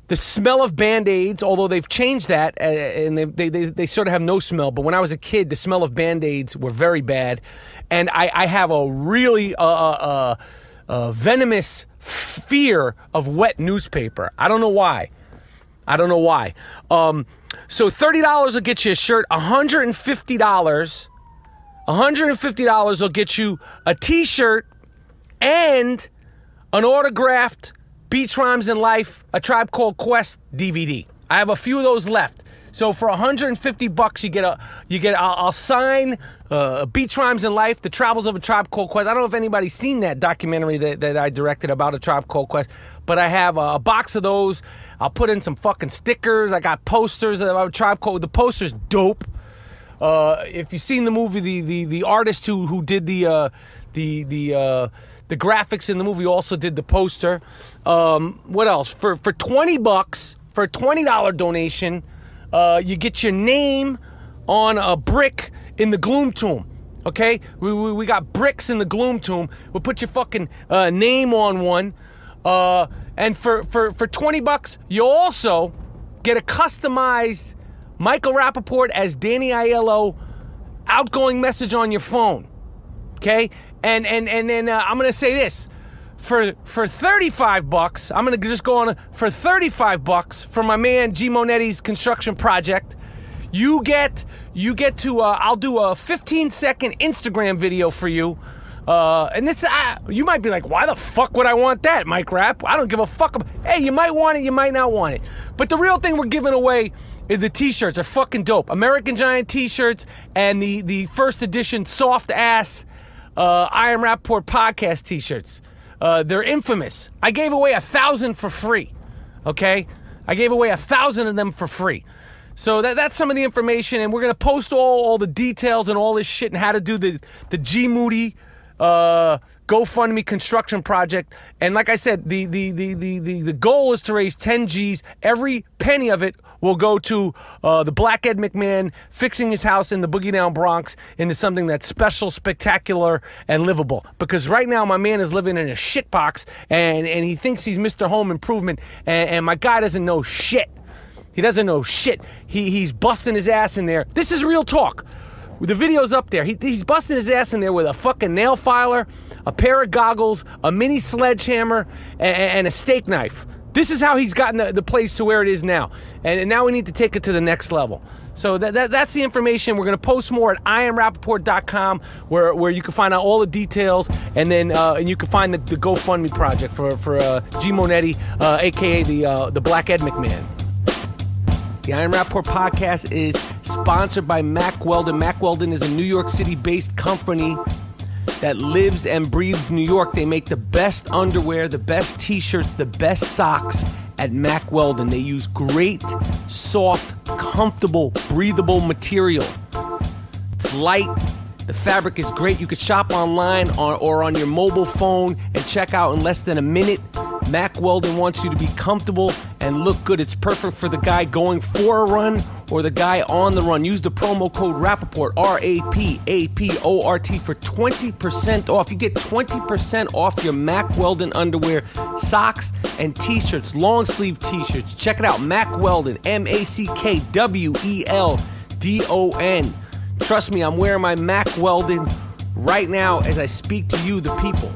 The smell of Band-Aids, although they've changed that, and they sort of have no smell. But when I was a kid, the smell of Band-Aids were very bad. And I have a really venomous fear of wet newspaper. I don't know why. So $30 will get you a shirt. $150 will get you a T-shirt and an autographed Beats, Rhymes, and Life, A Tribe Called Quest DVD. I have a few of those left. So for $150, I'll sign Beats, Rhymes, and Life, The Travels of A Tribe Called Quest. I don't know if anybody's seen that documentary that I directed about A Tribe Called Quest, but I have a box of those. I'll put in some fucking stickers. I got posters of A Tribe Called. The poster's dope. If you've seen the movie, the artist who did the graphics in the movie also did the poster. What else? For $20, for a $20 donation, you get your name on a brick in the Gloom Tomb. Okay, we got bricks in the Gloom Tomb. We'll put your fucking name on one. And for $20, you also get a customized Michael Rapaport as Danny Aiello outgoing message on your phone. Okay? And then I'm gonna say this. For $35, I'm gonna just go on for $35 for my man G Monetti's construction project. You get to I'll do a 15-second Instagram video for you. And this, you might be like, why the fuck would I want that, Mike Rapp? I don't give a fuck. Hey, you might want it, you might not want it. But the real thing we're giving away is the T-shirts. Are fucking dope. American Giant T-shirts and the first edition soft-ass I Am Rapaport podcast T-shirts. They're infamous. I gave away 1,000 for free, okay? I gave away 1,000 of them for free. So that's some of the information, and we're going to post all the details and all this shit and how to do the G Moody GoFundMe construction project. And like I said, the goal is to raise 10 G's. Every penny of it will go to the Black Ed McMahon fixing his house in the Boogie Down Bronx into something that's special, spectacular, and livable. Because right now my man is living in a shit box, and he thinks he's Mr. Home Improvement, and my guy doesn't know shit. He doesn't know shit. He's busting his ass in there. This is real talk. The video's up there. He's busting his ass in there with a fucking nail filer, a pair of goggles, a mini sledgehammer, and a steak knife. This is how he's gotten the place to where it is now. And now we need to take it to the next level. So that's the information. We're going to post more at IamRapaport.com where you can find out all the details. And then and you can find the GoFundMe project for G Monetti, a.k.a. the Black Ed McMahon. The I Am Rapaport podcast is sponsored by Mack Weldon. Mack Weldon is a New York City-based company that lives and breathes New York. They make the best underwear, the best T-shirts, the best socks at Mack Weldon. They use great, soft, comfortable, breathable material. It's light. The fabric is great. You could shop online or on your mobile phone and check out in less than a minute. Mack Weldon wants you to be comfortable and look good. It's perfect for the guy going for a run or the guy on the run. Use the promo code Rapaport, RAPAPORT, for 20% off. You get 20% off your Mack Weldon underwear, socks, and T-shirts, long sleeve T-shirts. Check it out, Mack Weldon, MackWeldon. Trust me, I'm wearing my Mack Weldon right now as I speak to you, the people.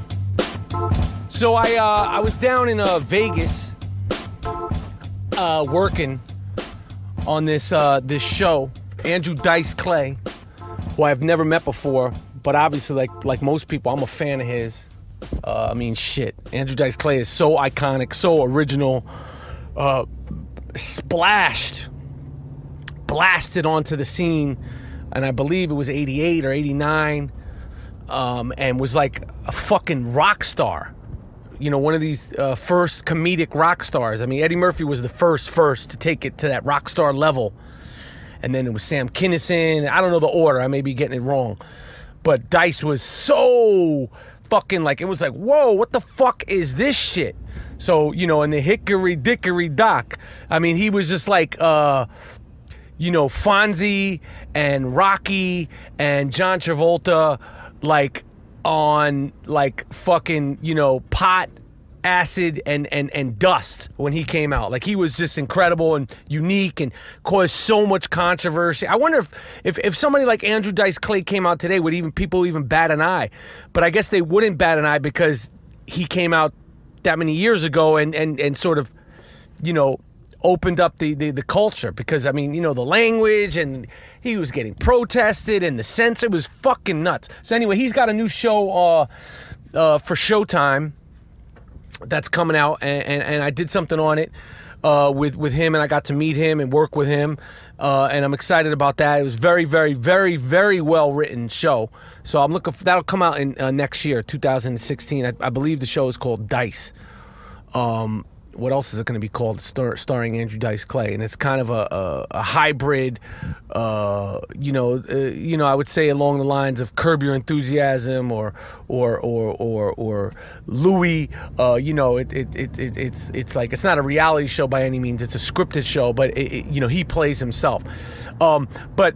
So I was down in Vegas working on this show. Andrew Dice Clay, who I've never met before, but obviously like most people, I'm a fan of his. I mean, shit. Andrew Dice Clay is so iconic, so original, blasted onto the scene, and I believe it was 88 or 89. and was like a fucking rock star. You know, one of these first comedic rock stars. I mean, Eddie Murphy was the first to take it to that rock star level. And then it was Sam Kinison. I don't know the order. I may be getting it wrong. But Dice was so fucking like, it was like, whoa, what the fuck is this shit? So, you know, in the Hickory Dickory Dock, I mean, he was just like, you know, Fonzie and Rocky and John Travolta, like, on like fucking, you know, pot, acid, and dust when he came out. Like, he was just incredible and unique and caused so much controversy. I wonder if somebody like Andrew Dice Clay came out today, would people even bat an eye? But I guess they wouldn't bat an eye because he came out that many years ago and sort of, you know, opened up the culture, because I mean, you know, the language, and he was getting protested, and the sense, it was fucking nuts. So anyway, he's got a new show for Showtime that's coming out, and I did something on it with him, and I got to meet him and work with him, and I'm excited about that. It was very, very, very, very well written show. So I'm looking for that'll come out in next year, 2016. I believe the show is called Dice. What else is it going to be called? Starring Andrew Dice Clay, and it's kind of a hybrid, you know, I would say along the lines of Curb Your Enthusiasm or Louis. You know, it's like, it's not a reality show by any means. It's a scripted show, but you know, he plays himself. But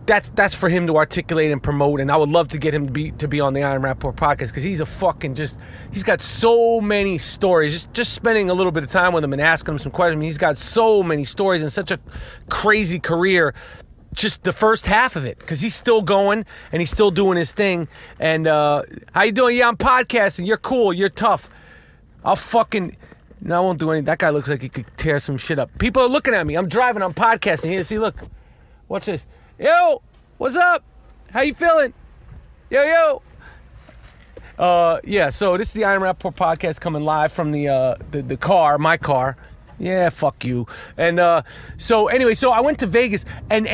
that's for him to articulate and promote, and I would love to get him to be on the Am Rapaport podcast, because he's a fucking he's got so many stories. Just spending a little bit of time with him and asking him some questions. I mean, he's got so many stories and such a crazy career. Just the first half of it, because he's still going and he's still doing his thing. And how you doing? Yeah, I'm podcasting. You're cool. You're tough. I'll fucking... No, I won't do anything. That guy looks like he could tear some shit up. People are looking at me. I'm driving. I'm podcasting. Here, see, look. Watch this. Yo, what's up? How you feeling? Yo. Yeah, so this is the Am Rapaport podcast coming live from the car, my car. Yeah, fuck you. And so anyway, so I went to Vegas, and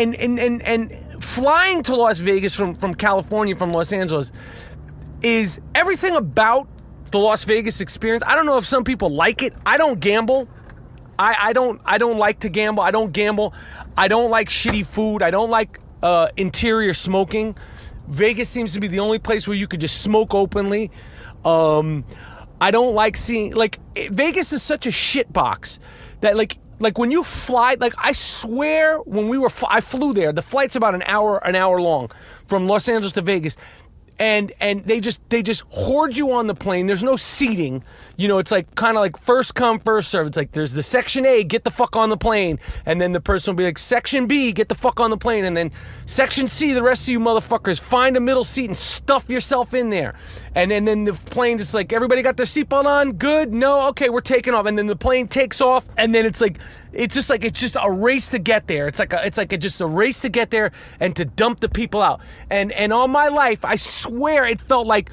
flying to Las Vegas from California, from Los Angeles, is everything about the Las Vegas experience. I don't know if some people like it. I don't gamble. I don't like to gamble. I don't gamble. I don't like shitty food. I don't like interior smoking. Vegas seems to be the only place where you could just smoke openly. I don't like seeing, like, Vegas is such a shit box that like when you fly, like, I swear when I flew there, the flight's about an hour long from Los Angeles to Vegas. And they just hoard you on the plane. There's no seating. You know, it's like kind of like first come, first serve. It's like there's the Section A, get the fuck on the plane. And then the person will be like, Section B, get the fuck on the plane. And then Section C, the rest of you motherfuckers, find a middle seat and stuff yourself in there. And then the plane just like, everybody got their seatbelt on? Good? No? Okay, we're taking off. And then the plane takes off. And then it's just a race to get there. It's just a race to get there and to dump the people out. And all my life, I swear it felt like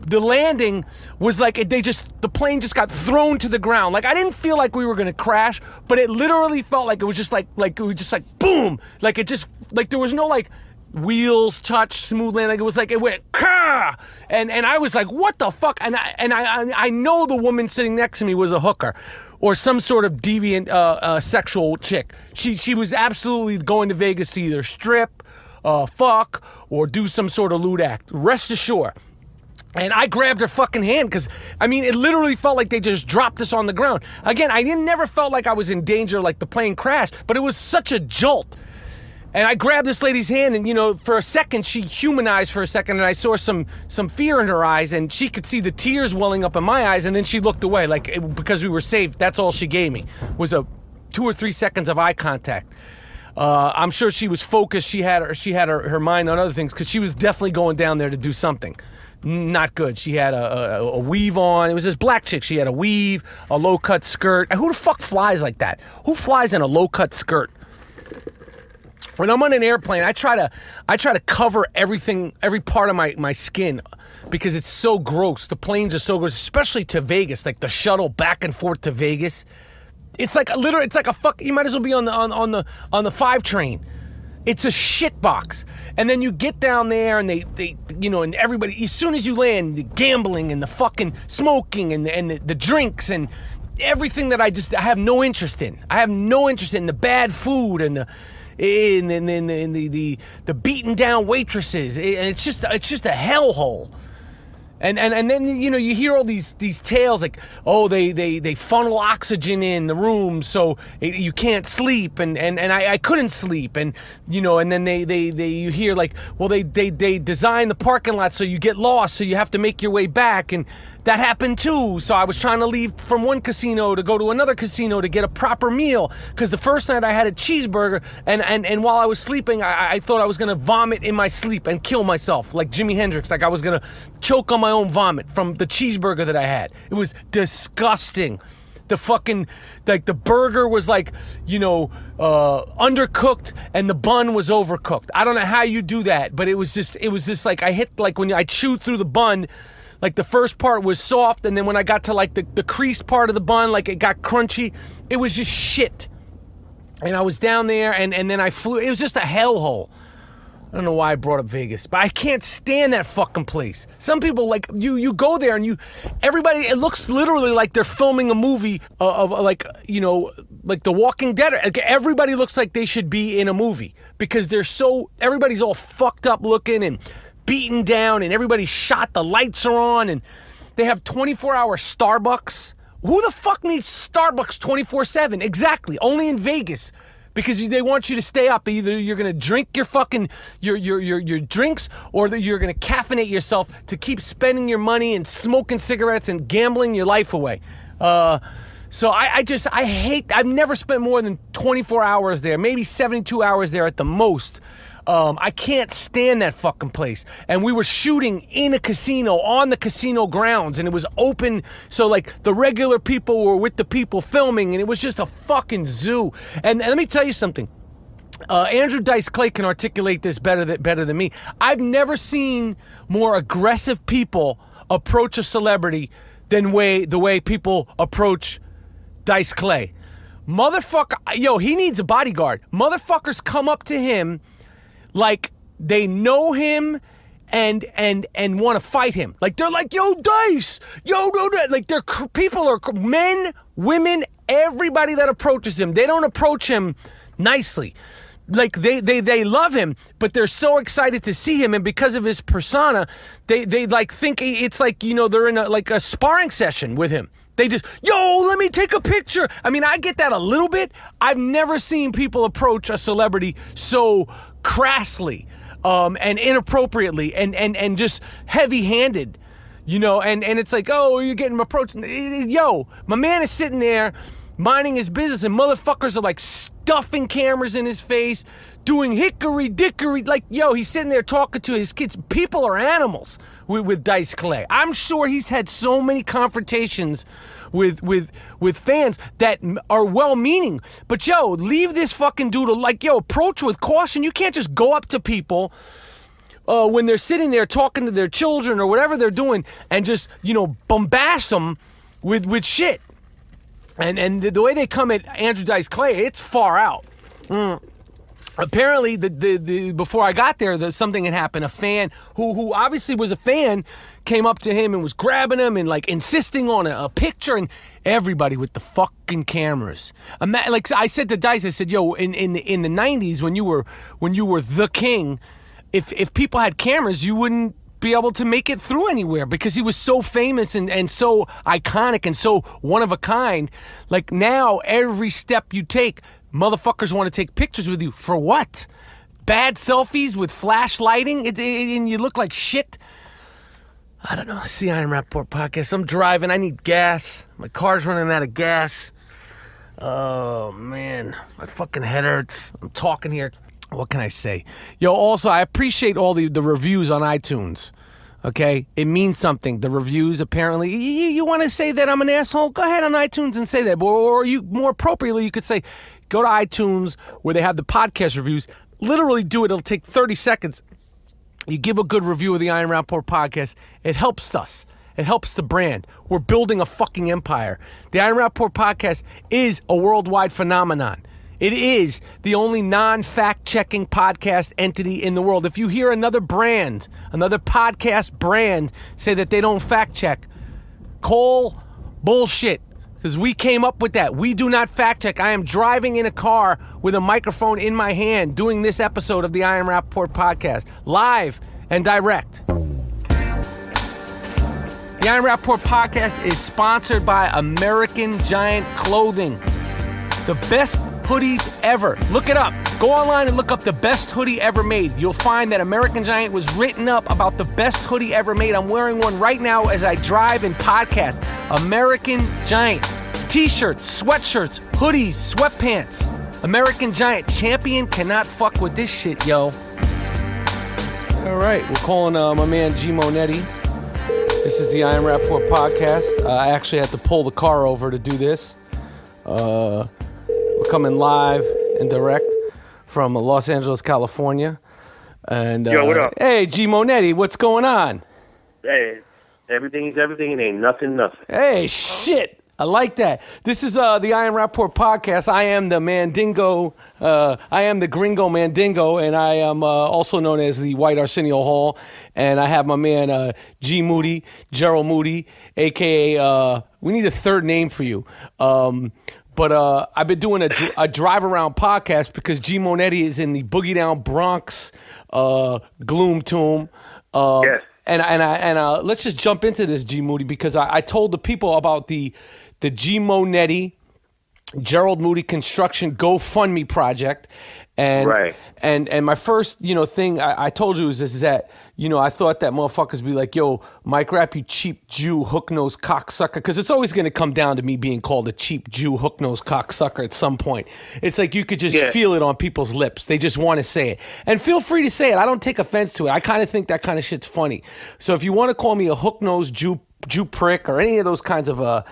the landing was like the plane just got thrown to the ground. Like, I didn't feel like we were gonna crash, but it literally felt like it was just like it was just like boom. Like, it just, like, there was no like wheels touch, smooth landing. It was like it went Kah! and I was like, what the fuck? And I know the woman sitting next to me was a hooker or some sort of deviant sexual chick. She was absolutely going to Vegas to either strip, fuck, or do some sort of lewd act. Rest assured. And I grabbed her fucking hand because, I mean, it literally felt like they just dropped us on the ground. Again, I never felt like I was in danger, like the plane crashed, but it was such a jolt. And I grabbed this lady's hand, and, you know, for a second, she humanized for a second, and I saw some fear in her eyes, and she could see the tears welling up in my eyes, and then she looked away, like, because we were safe. That's all she gave me, was 2 or 3 seconds of eye contact. I'm sure she was focused. She had her mind on other things, because she was definitely going down there to do something. Not good. She had a weave on. It was this black chick. She had a weave, a low-cut skirt. Who the fuck flies like that? Who flies in a low-cut skirt? When I'm on an airplane, I try to cover everything, every part of my skin, because it's so gross. The planes are so gross, especially to Vegas. Like the shuttle back and forth to Vegas. It's like literally, it's like a fuck. You might as well be on the 5 train. It's a shit box. And then you get down there and they you know, and everybody, as soon as you land, the gambling and the fucking smoking and the drinks and everything that I have no interest in. I have no interest in the bad food and the beaten down waitresses. And it's just a hellhole. And then, you know, you hear all these tales like, oh, they funnel oxygen in the room so you can't sleep, and I couldn't sleep, and you know, and then you hear like, well, they design the parking lot so you get lost, so you have to make your way back, and that happened too. So I was trying to leave from one casino to go to another casino to get a proper meal, because the first night I had a cheeseburger, and while I was sleeping, I thought I was gonna vomit in my sleep and kill myself like Jimi Hendrix, like I was gonna choke on my own vomit from the cheeseburger that I had. It was disgusting. The fucking, like, the burger was like, you know, undercooked, and the bun was overcooked. I don't know how you do that, but it was just like, I hit, like, when I chewed through the bun, like, the first part was soft, and then when I got to, like, the creased part of the bun, like, it got crunchy. It was just shit. And I was down there, and then I flew. It was just a hellhole. I don't know why I brought up Vegas, but I can't stand that fucking place. Some people, like, you go there and everybody, it looks literally like they're filming a movie of like, you know, like The Walking Dead. Like, everybody looks like they should be in a movie because everybody's all fucked up looking and beaten down, and everybody's shot, the lights are on, and they have 24-hour Starbucks. Who the fuck needs Starbucks 24/7? Exactly, only in Vegas. Because they want you to stay up. Either you're gonna drink your fucking your drinks, or that you're gonna caffeinate yourself to keep spending your money and smoking cigarettes and gambling your life away. So I hate. I've never spent more than 24 hours there, maybe 72 hours there at the most. I can't stand that fucking place. And we were shooting in a casino, on the casino grounds, and it was open, so like the regular people were with the people filming, and it was just a fucking zoo. And let me tell you something. Andrew Dice Clay can articulate this better than me. I've never seen more aggressive people approach a celebrity than the way people approach Dice Clay. Motherfucker, yo, he needs a bodyguard. Motherfuckers come up to him like they know him and want to fight him. Like, they're like, yo, Dice, yo, no, like, people are men, women, everybody that approaches him. They don't approach him nicely. Like, they love him, but they're so excited to see him, and because of his persona, they like think it's like, you know, they're in a sparring session with him. They just, yo, let me take a picture. I mean, I get that a little bit. I've never seen people approach a celebrity so crassly and inappropriately and just heavy-handed, you know, and it's like, oh, you're getting approached. Yo, my man is sitting there minding his business, and motherfuckers are like stuffing cameras in his face, doing hickory-dickory, like, yo, he's sitting there talking to his kids. People are animals with Dice Clay. I'm sure he's had so many confrontations with fans that are well-meaning. But, yo, leave this fucking dude, like, yo, approach with caution. You can't just go up to people when they're sitting there talking to their children or whatever they're doing and just, you know, bombast them with shit. And the way they come at Andrew Dice Clay, it's far out. Apparently, before I got there, something had happened. A fan who obviously was a fan came up to him and was grabbing him and like insisting on a picture, and everybody with the fucking cameras. Like I said to Dice, I said, "Yo, in the '90s when you were the king, if people had cameras, you wouldn't be able to make it through anywhere because he was so famous and so iconic and so one of a kind. Like now, every step you take, motherfuckers want to take pictures with you. For what? Bad selfies with flash lighting and you look like shit? I don't know. It's the Am Rapaport podcast. I'm driving. I need gas. My car's running out of gas. Oh, man. My fucking head hurts. I'm talking here. What can I say? Yo, also, I appreciate all the reviews on iTunes. Okay? It means something. The reviews, apparently. You want to say that I'm an asshole? Go ahead on iTunes and say that. Or you, more appropriately, you could say, go to iTunes where they have the podcast reviews. Literally do it. It'll take 30 seconds. You give a good review of the Am Rapaport podcast. It helps us. It helps the brand. We're building a fucking empire. The Am Rapaport podcast is a worldwide phenomenon. It is the only non-fact-checking podcast entity in the world. If you hear another brand, another podcast brand, say that they don't fact-check, call bullshit, because we came up with that. We do not fact-check. I am driving in a car with a microphone in my hand doing this episode of the Am Rapaport podcast, live and direct. The Am Rapaport podcast is sponsored by American Giant Clothing. The best hoodies ever. Look it up. Go online and look up the best hoodie ever made. You'll find that American Giant was written up about the best hoodie ever made. I'm wearing one right now as I drive and podcast. American Giant. T-shirts, sweatshirts, hoodies, sweatpants. American Giant. Champion cannot fuck with this shit, yo. All right, we're calling my man G Monetti. This is the Am Rapaport podcast. I actually had to pull the car over to do this. We're coming live and direct from Los Angeles, California. And yo, what up? Hey, G Monetti, what's going on? Hey, everything's everything and ain't nothing. Hey, shit. I like that. This is the Am Rapaport podcast. I am the Mandingo. I am the Gringo Mandingo, and I am also known as the White Arsenio Hall. And I have my man G Moody, Gerald Moody, a.k.a. We need a third name for you. But I've been doing a drive-around podcast because G Monetti is in the Boogie Down Bronx gloom tomb. Yes. And let's just jump into this, G Moody, because I told the people about the G Monetti Gerald Moody Construction GoFundMe project. And right. And my first, thing I told you is that, I thought that motherfuckers be like, yo, Mike Rapp, you cheap Jew, hook-nosed cocksucker. Because it's always going to come down to me being called a cheap Jew, hook-nosed cocksucker at some point. It's like you could just feel it on people's lips. They just want to say it. And feel free to say it. I don't take offense to it. I kind of think that kind of shit's funny. So if you want to call me a hook-nosed Jew prick or any of those kinds of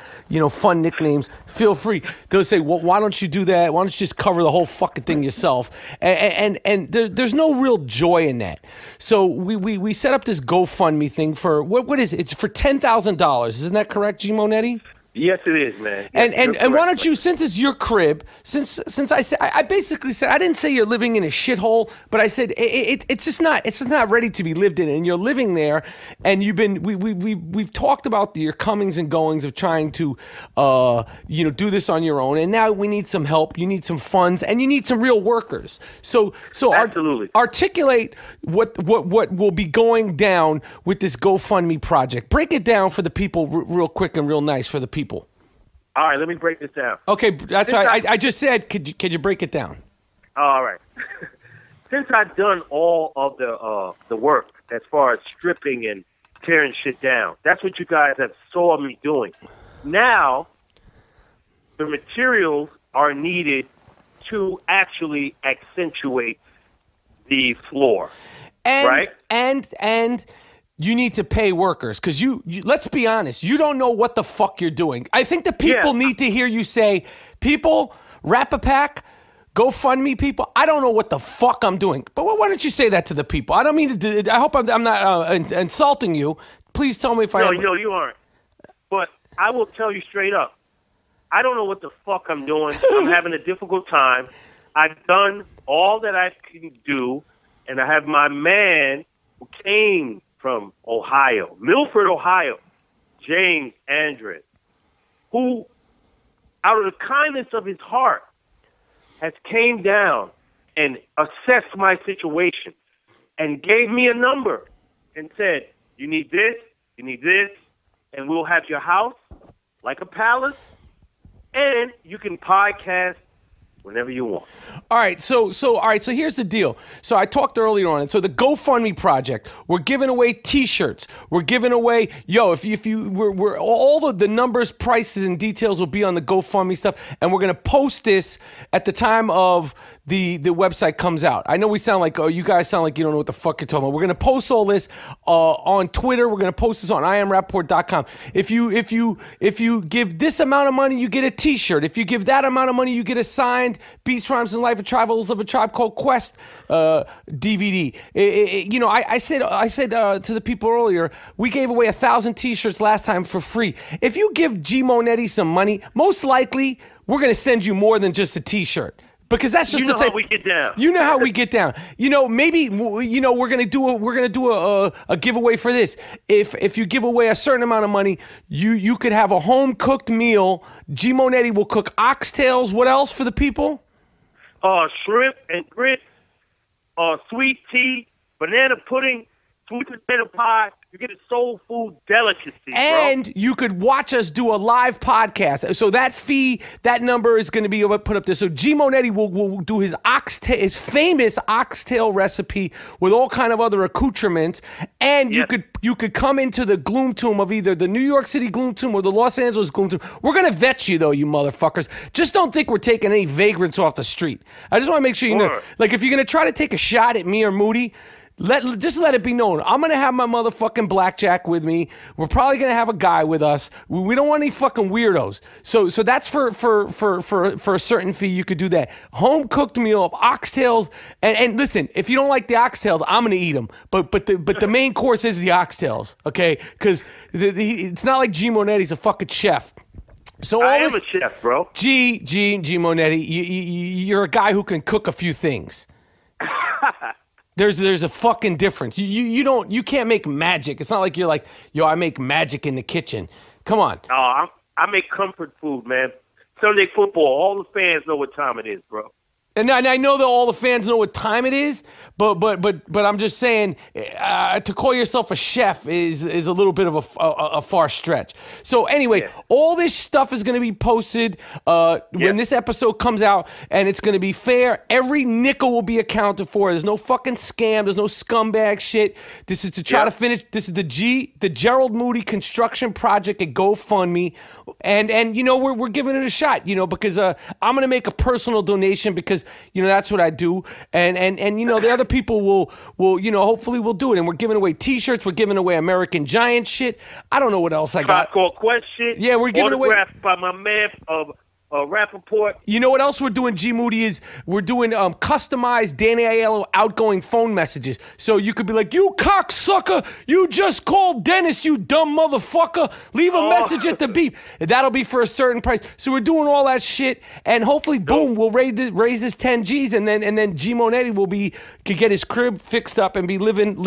fun nicknames, feel free. They'll say, well, why don't you do that? Why don't you just cover the whole fucking thing yourself? And there's no real joy in that. So we set up this GoFundMe thing for what is it? It's for $10,000. Isn't that correct, G Monetti? Yes, it is, man. And why don't you, since it's your crib, since I basically said, I didn't say you're living in a shithole, but I said it's just not ready to be lived in, and you're living there, and we've talked about your comings and goings of trying to do this on your own, and now we need some help. You need some funds, and you need some real workers. So absolutely. Articulate what will be going down with this GoFundMe project. Break it down for the people real quick and real nice for the people. All right, let me break this down. Okay, that's right. I just said, could you break it down? All right. Since I've done all of the work as far as stripping and tearing shit down, that's what you guys have saw me doing. Now, the materials are needed to actually accentuate the floor, right? And you need to pay workers because you let's be honest, you don't know what the fuck you're doing. I think the people need to hear you say, people, Rap-A-Pack, GoFundMe people, I don't know what the fuck I'm doing. But why don't you say that to the people? I don't mean to do it. I hope I'm not insulting you. Please tell me if I am. No, you aren't. But I will tell you straight up, I don't know what the fuck I'm doing. I'm having a difficult time. I've done all that I can do, and I have my man who came from Ohio, Milford, Ohio, James Andres, who, out of the kindness of his heart, has came down and assessed my situation and gave me a number and said, you need this, and we'll have your house like a palace, and you can podcast whenever you want. All right, so here's the deal. So I talked earlier on it. So the GoFundMe project, we're giving away T-shirts. We're giving away, we're all the numbers, prices, and details will be on the GoFundMe stuff, and we're gonna post this at the time of the website comes out. I know we sound like, you guys sound like you don't know what the fuck you're talking about. We're gonna post all this on Twitter. We're gonna post this on IamRapaport.com. If you give this amount of money, you get a T-shirt. If you give that amount of money, you get a signed Beats, Rhymes, and Life of Travels of a Tribe Called Quest DVD. I said to the people earlier, we gave away 1,000 T-shirts last time for free. If you give G Monetti some money, most likely we're gonna send you more than just a T-shirt. Because that's just you know the type how we get down. You know how we get down. Maybe we're gonna do a giveaway for this. If you give away a certain amount of money, you could have a home cooked meal. G Monetti will cook oxtails. What else for the people? Shrimp and grits, sweet tea, banana pudding, sweet potato pie. You get a soul food delicacy, and bro. you could watch us do a live podcast. So that fee, that number is going to be put up there. So G Monetti will do his famous oxtail recipe with all kind of other accoutrements, and you could come into the gloom tomb of either the New York City gloom tomb or the Los Angeles gloom tomb. We're going to vet you though, you motherfuckers. Just don't think we're taking any vagrants off the street. I just want to make sure you know. Like if you're going to try to take a shot at me or Moody, just let it be known. I'm going to have my motherfucking blackjack with me. We're probably going to have a guy with us. We don't want any fucking weirdos. So that's for a certain fee. You could do that. Home cooked meal of oxtails. And listen, if you don't like the oxtails, I'm going to eat them. But the main course is the oxtails, okay? Because it's not like G Monetti's a fucking chef. So I am a chef, bro. G Monetti, you're a guy who can cook a few things. There's a fucking difference. You can't make magic. It's not like you're like, yo, I make magic in the kitchen. Come on. Oh, I make comfort food, man. Sunday football, all the fans know what time it is, bro. And I know that all the fans know what time it is, but I'm just saying to call yourself a chef is a little bit of a far stretch. So anyway, all this stuff is going to be posted when this episode comes out, and it's going to be fair. Every nickel will be accounted for. There's no fucking scam. There's no scumbag shit. This is to try to finish. This is the Gerald Moody construction project at GoFundMe, and we're giving it a shot. Because I'm going to make a personal donation because. That's what I do. And the other people will hopefully we'll do it. And we're giving away T-shirts. We're giving away American Giant shit. I don't know what else I got. Call question. Yeah, we're giving away. Autographed by my man Rapaport. You know what else we're doing, G Moody, is we're doing customized Danny Aiello outgoing phone messages. So you could be like, you cocksucker, you just called Dennis, you dumb motherfucker. Leave a message at the beep. That'll be for a certain price. So we're doing all that shit, and hopefully, boom, we'll raise his 10 G's, and then G Monetti could get his crib fixed up and be living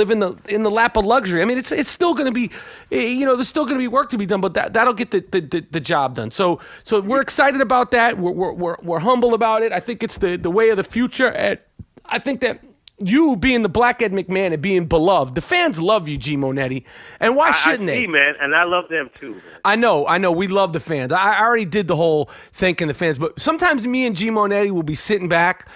in the lap of luxury. I mean, it's still going to be, there's still going to be work to be done, but that'll get the job done. So we're excited about that. We're humble about it. I think it's the way of the future, and I think that you being the Black Ed McMahon and being beloved, the fans love you, G Monetti, and why shouldn't they? Man, and I love them too. Man. I know. We love the fans. I already did the whole thanking the fans, but sometimes me and G Monetti will be sitting back,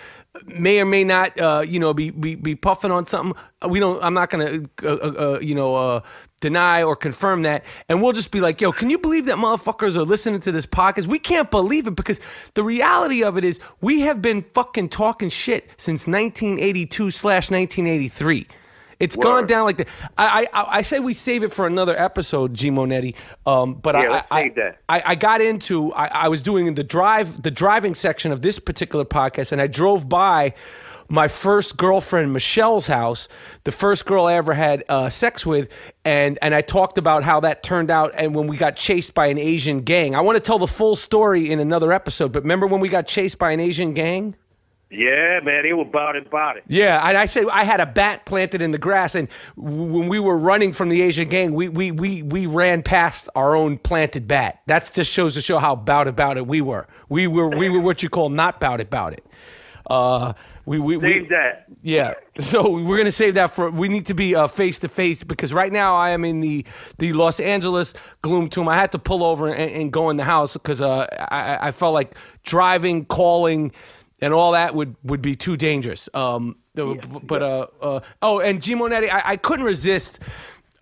may or may not, be puffing on something. I'm not going to, deny or confirm that. And we'll just be like, yo, can you believe that motherfuckers are listening to this podcast? We can't believe it, because the reality of it is we have been fucking talking shit since 1982/1983. It's gone down like that. I say we save it for another episode, G Monetti. But let's save that. I got into. I was doing the driving section of this particular podcast, and I drove by my first girlfriend Michelle's house, the first girl I ever had sex with, and I talked about how that turned out, and when we got chased by an Asian gang. I want to tell the full story in another episode, but remember when we got chased by an Asian gang? Yeah, man, they were about it. Yeah, and I said I had a bat planted in the grass, and when we were running from the Asian gang, we ran past our own planted bat. That just shows to show how about it we were. We were what you call not about it. Save that. Yeah, so we're gonna save that for. We need to be face to face, because right now I am in the Los Angeles gloom tomb. I had to pull over and go in the house because I felt like driving, calling, and all that would be too dangerous. And G Monetti, I couldn't resist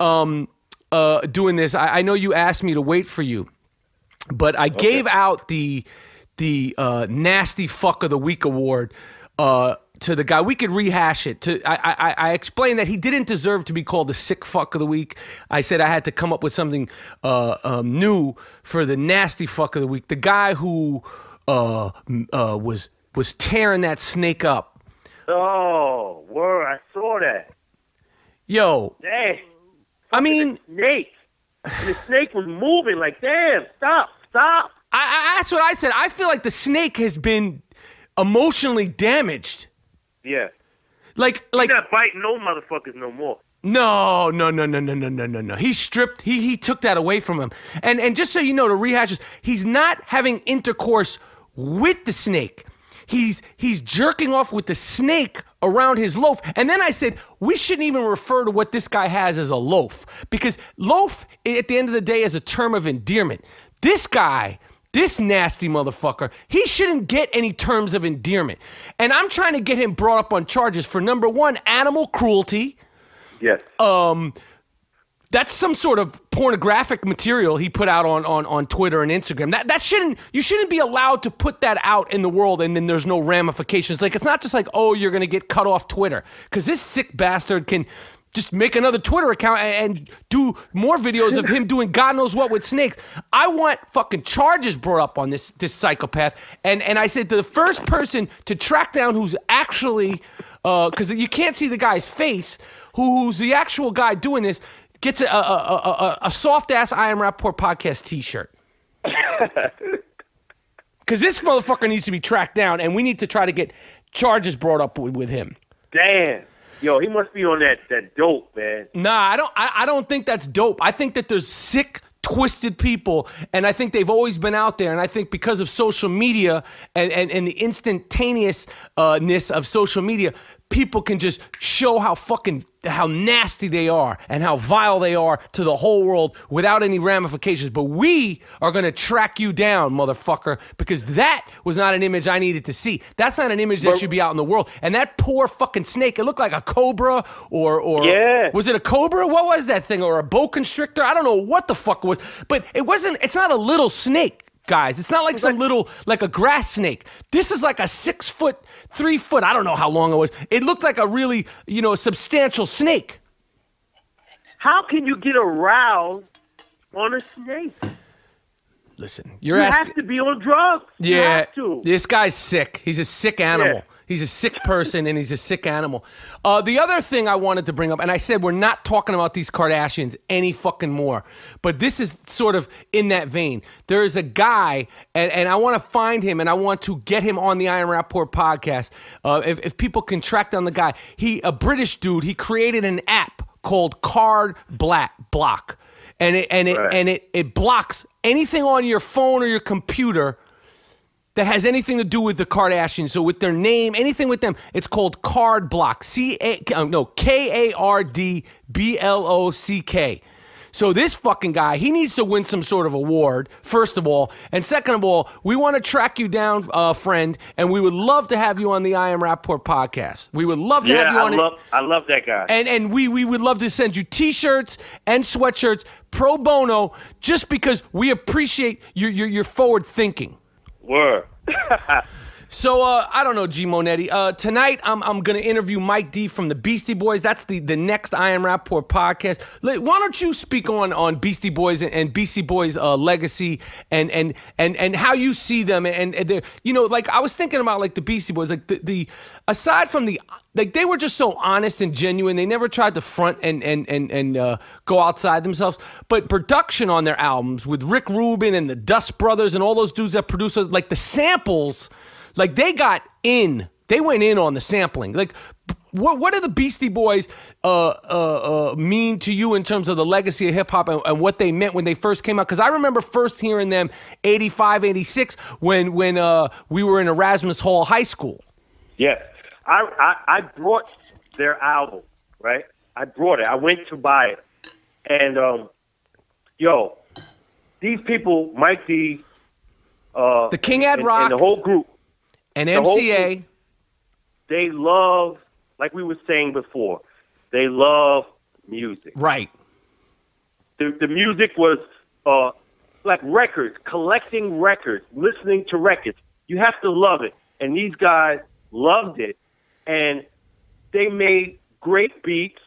doing this. I know you asked me to wait for you, but I gave out the Nasty Fuck of the Week award to the guy. We could rehash it. I explained that he didn't deserve to be called the Sick Fuck of the Week. I said I had to come up with something new for the Nasty Fuck of the Week. The guy who was tearing that snake up. Oh, word! I saw that. Yo, hey, I mean, snake. The snake was moving. Like, damn, stop. That's what I said. I feel like the snake has been emotionally damaged. Yeah. Like He's not biting no motherfuckers no more. No. He stripped. He took that away from him. And just so you know, to rehash this, he's not having intercourse with the snake. He's jerking off with the snake around his loaf. And then I said, we shouldn't even refer to what this guy has as a loaf, because loaf, at the end of the day, is a term of endearment. This guy, this nasty motherfucker, he shouldn't get any terms of endearment. And I'm trying to get him brought up on charges for, number one, animal cruelty. Yes. That's some sort of pornographic material he put out on Twitter and Instagram. You shouldn't be allowed to put that out in the world and then there's no ramifications. Like, it's not just like, oh, you're going to get cut off Twitter. Because this sick bastard can just make another Twitter account and do more videos of him doing God knows what with snakes. I want fucking charges brought up on this psychopath. And I said to the first person to track down who's actually, because you can't see the guy's face, who's the actual guy doing this, gets a soft-ass I Am Rapaport podcast T-shirt. Because this motherfucker needs to be tracked down, and we need to try to get charges brought up with him. Damn. Yo, he must be on that dope, man. Nah, I don't think that's dope. I think that there's sick, twisted people, and I think they've always been out there. And I think because of social media and the instantaneousness of social media, people can just show how nasty they are and how vile they are to the whole world without any ramifications. But we are going to track you down, motherfucker, because that was not an image I needed to see. That's not an image that should be out in the world. And that poor fucking snake, it looked like a cobra or yeah. Was it a cobra? What was that thing? Or a boa constrictor? I don't know what the fuck it was. But it's not a little snake. Guys, it's not like some little, like a grass snake. This is like a 6 foot, 3 foot, I don't know how long it was. It looked like a really, substantial snake. How can you get aroused on a snake? Listen, you have to be on drugs. Yeah, you have to. This guy's sick. He's a sick animal. Yeah. He's a sick person, and he's a sick animal. The other thing I wanted to bring up, and I said we're not talking about these Kardashians any fucking more, but this is sort of in that vein. There is a guy, and I want to find him, and I want to get him on the I Am Rapaport podcast. If people can track down the guy, a British dude, he created an app called Card Block, and it blocks anything on your phone or your computer that has anything to do with the Kardashians. So with their name, anything with them, it's called Card Block. KARDBLOCK. So this fucking guy, he needs to win some sort of award, first of all. And second of all, we want to track you down, friend, and we would love to have you on the I Am Rapaport podcast. We would love to have you on it. I love that guy. And we would love to send you T-shirts and sweatshirts pro bono, just because we appreciate your forward thinking. Word. So, I don't know, G. Monetti. Tonight, I'm going to interview Mike D from the Beastie Boys. That's the next I Am Rapaport podcast. Why don't you speak on Beastie Boys and Beastie Boys' legacy and how you see them? And like, I was thinking about, like, the Beastie Boys. Like, the aside from they were just so honest and genuine. They never tried to front and go outside themselves. But production on their albums with Rick Rubin and the Dust Brothers and all those dudes that produce, like, the samples, like, they went in on the sampling. Like, what do the Beastie Boys mean to you in terms of the legacy of hip-hop and what they meant when they first came out? Because I remember first hearing them 85, 86 when we were in Erasmus Hall High School. Yeah. I brought their album, right? I brought it. I went to buy it. And, these people, Mike D, the King Ad Rock, and the whole group, and MCA, they love, like we were saying before, they love music. Right. The music was like records, collecting records, listening to records. You have to love it. And these guys loved it. And they made great beats.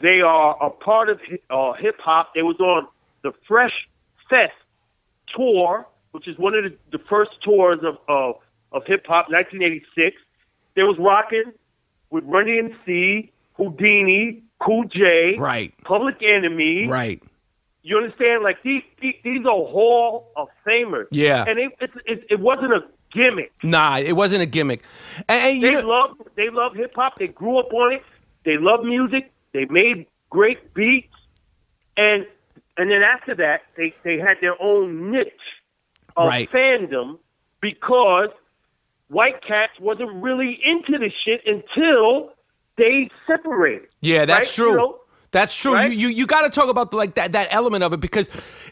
They are a part of hip-hop. They was on the Fresh Fest tour, which is one of the first tours of hip-hop, 1986. They was rocking with Run DMC, Houdini, Cool J, right, Public Enemy. Right. You understand? Like, these are Hall of Famers. Yeah. And it wasn't gimmick. Nah, it wasn't a gimmick. And they love hip hop. They grew up on it. They love music. They made great beats, and then after that, they had their own niche of fandom because white cats wasn't really into the shit until they separated. Yeah, that's true. You know? That's true. Right? You got to talk about that element of it, because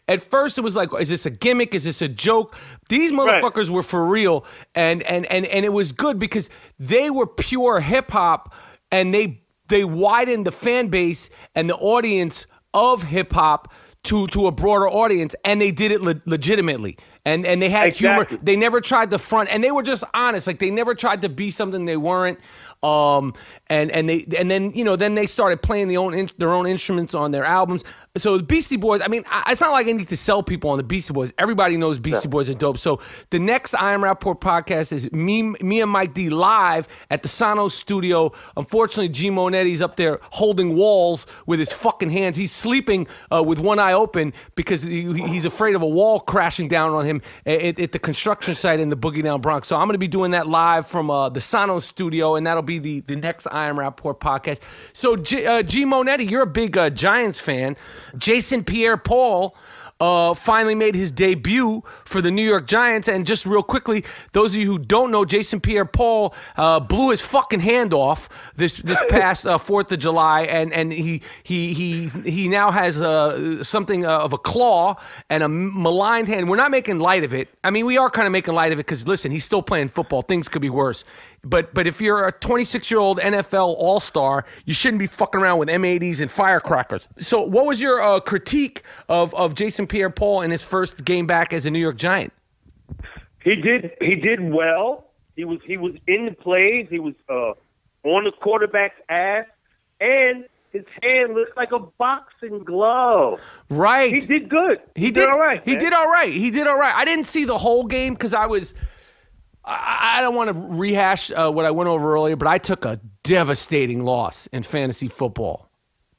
at first it was like, is this a gimmick? Is this a joke? These motherfuckers were for real, and it was good because they were pure hip hop, and they widened the fan base and the audience of hip hop to a broader audience, and they did it legitimately. And they had humor. They never tried to front, and they were just honest. Like, they never tried to be something they weren't. And then then they started playing their own instruments on their albums. So the Beastie Boys, I mean, it's not like I need to sell people on the Beastie Boys. Everybody knows Beastie Boys are dope. So the next I Am Rapaport podcast is me and Mike D live at the Sonos studio. Unfortunately, G Monetti's up there holding walls with his fucking hands. He's sleeping with one eye open because he's afraid of a wall crashing down on him at the construction site in the Boogie Down Bronx. So I'm going to be doing that live from the Sonos studio, and that'll be the next I Am Rapaport podcast. So G Monetti, you're a big Giants fan. Jason Pierre-Paul finally made his debut for the New York Giants. And just real quickly, those of you who don't know, Jason Pierre-Paul blew his fucking hand off this past 4th of July, and he now has something of a claw and a maligned hand. We're not making light of it. I mean, we are kind of making light of it because, listen, he's still playing football. Things could be worse. But if you're a 26-year-old NFL All-Star, you shouldn't be fucking around with M80s and firecrackers. So what was your critique of Jason Pierre-Paul in his first game back as a New York Giant? He did well. He was in the plays. He was on the quarterback's ass, and his hand looked like a boxing glove. Right. He did good. He did all right. He did all right. I didn't see the whole game because I don't want to rehash what I went over earlier, but I took a devastating loss in fantasy football.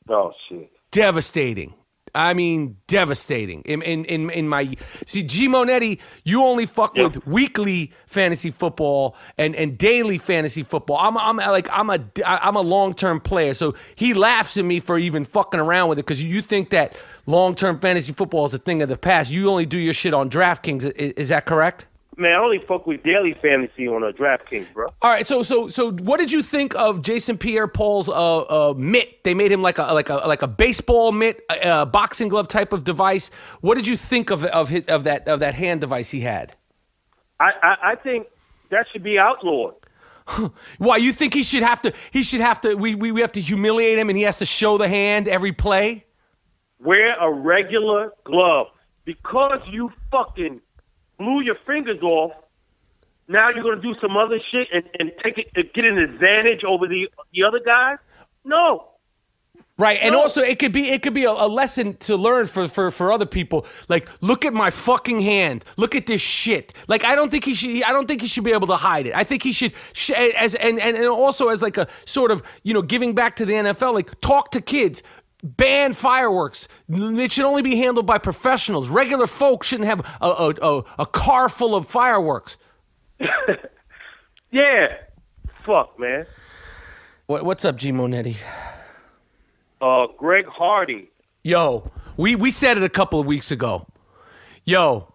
Oh, shit. Devastating. I mean, devastating. In my G Monetti, you only fuck with weekly fantasy football and daily fantasy football. I'm a long-term player, so he laughs at me for even fucking around with it because you think that long-term fantasy football is a thing of the past. You only do your shit on DraftKings. Is that correct? Man, I only fuck with daily fantasy on a DraftKings, bro. All right, so what did you think of Jason Pierre-Paul's mitt? They made him like a baseball mitt, a boxing glove type of device. What did you think of that hand device he had? I think that should be outlawed. Why, you think he should have to we have to humiliate him and he has to show the hand every play? Wear a regular glove. Because you fucking blew your fingers off, now you're going to do some other shit and get an advantage over the other guys? No. Right, and also it could be a lesson to learn for other people. Like, look at my fucking hand. Look at this shit. Like, I don't think he should be able to hide it. I think he should and also as like a sort of, giving back to the NFL, like, talk to kids. Ban fireworks. It should only be handled by professionals. Regular folks shouldn't have a car full of fireworks. Yeah. Fuck, man. What's up, G Monetti? Greg Hardy. Yo, we said it a couple of weeks ago. Yo,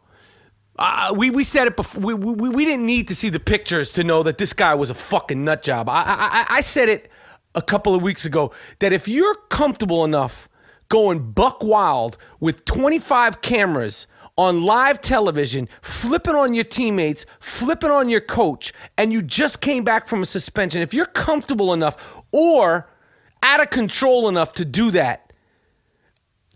we said it before. We didn't need to see the pictures to know that this guy was a fucking nut job. I said it a couple of weeks ago that if you're comfortable enough going buck wild with 25 cameras on live television, flipping on your teammates, flipping on your coach, and you just came back from a suspension, if you're comfortable enough or out of control enough to do that,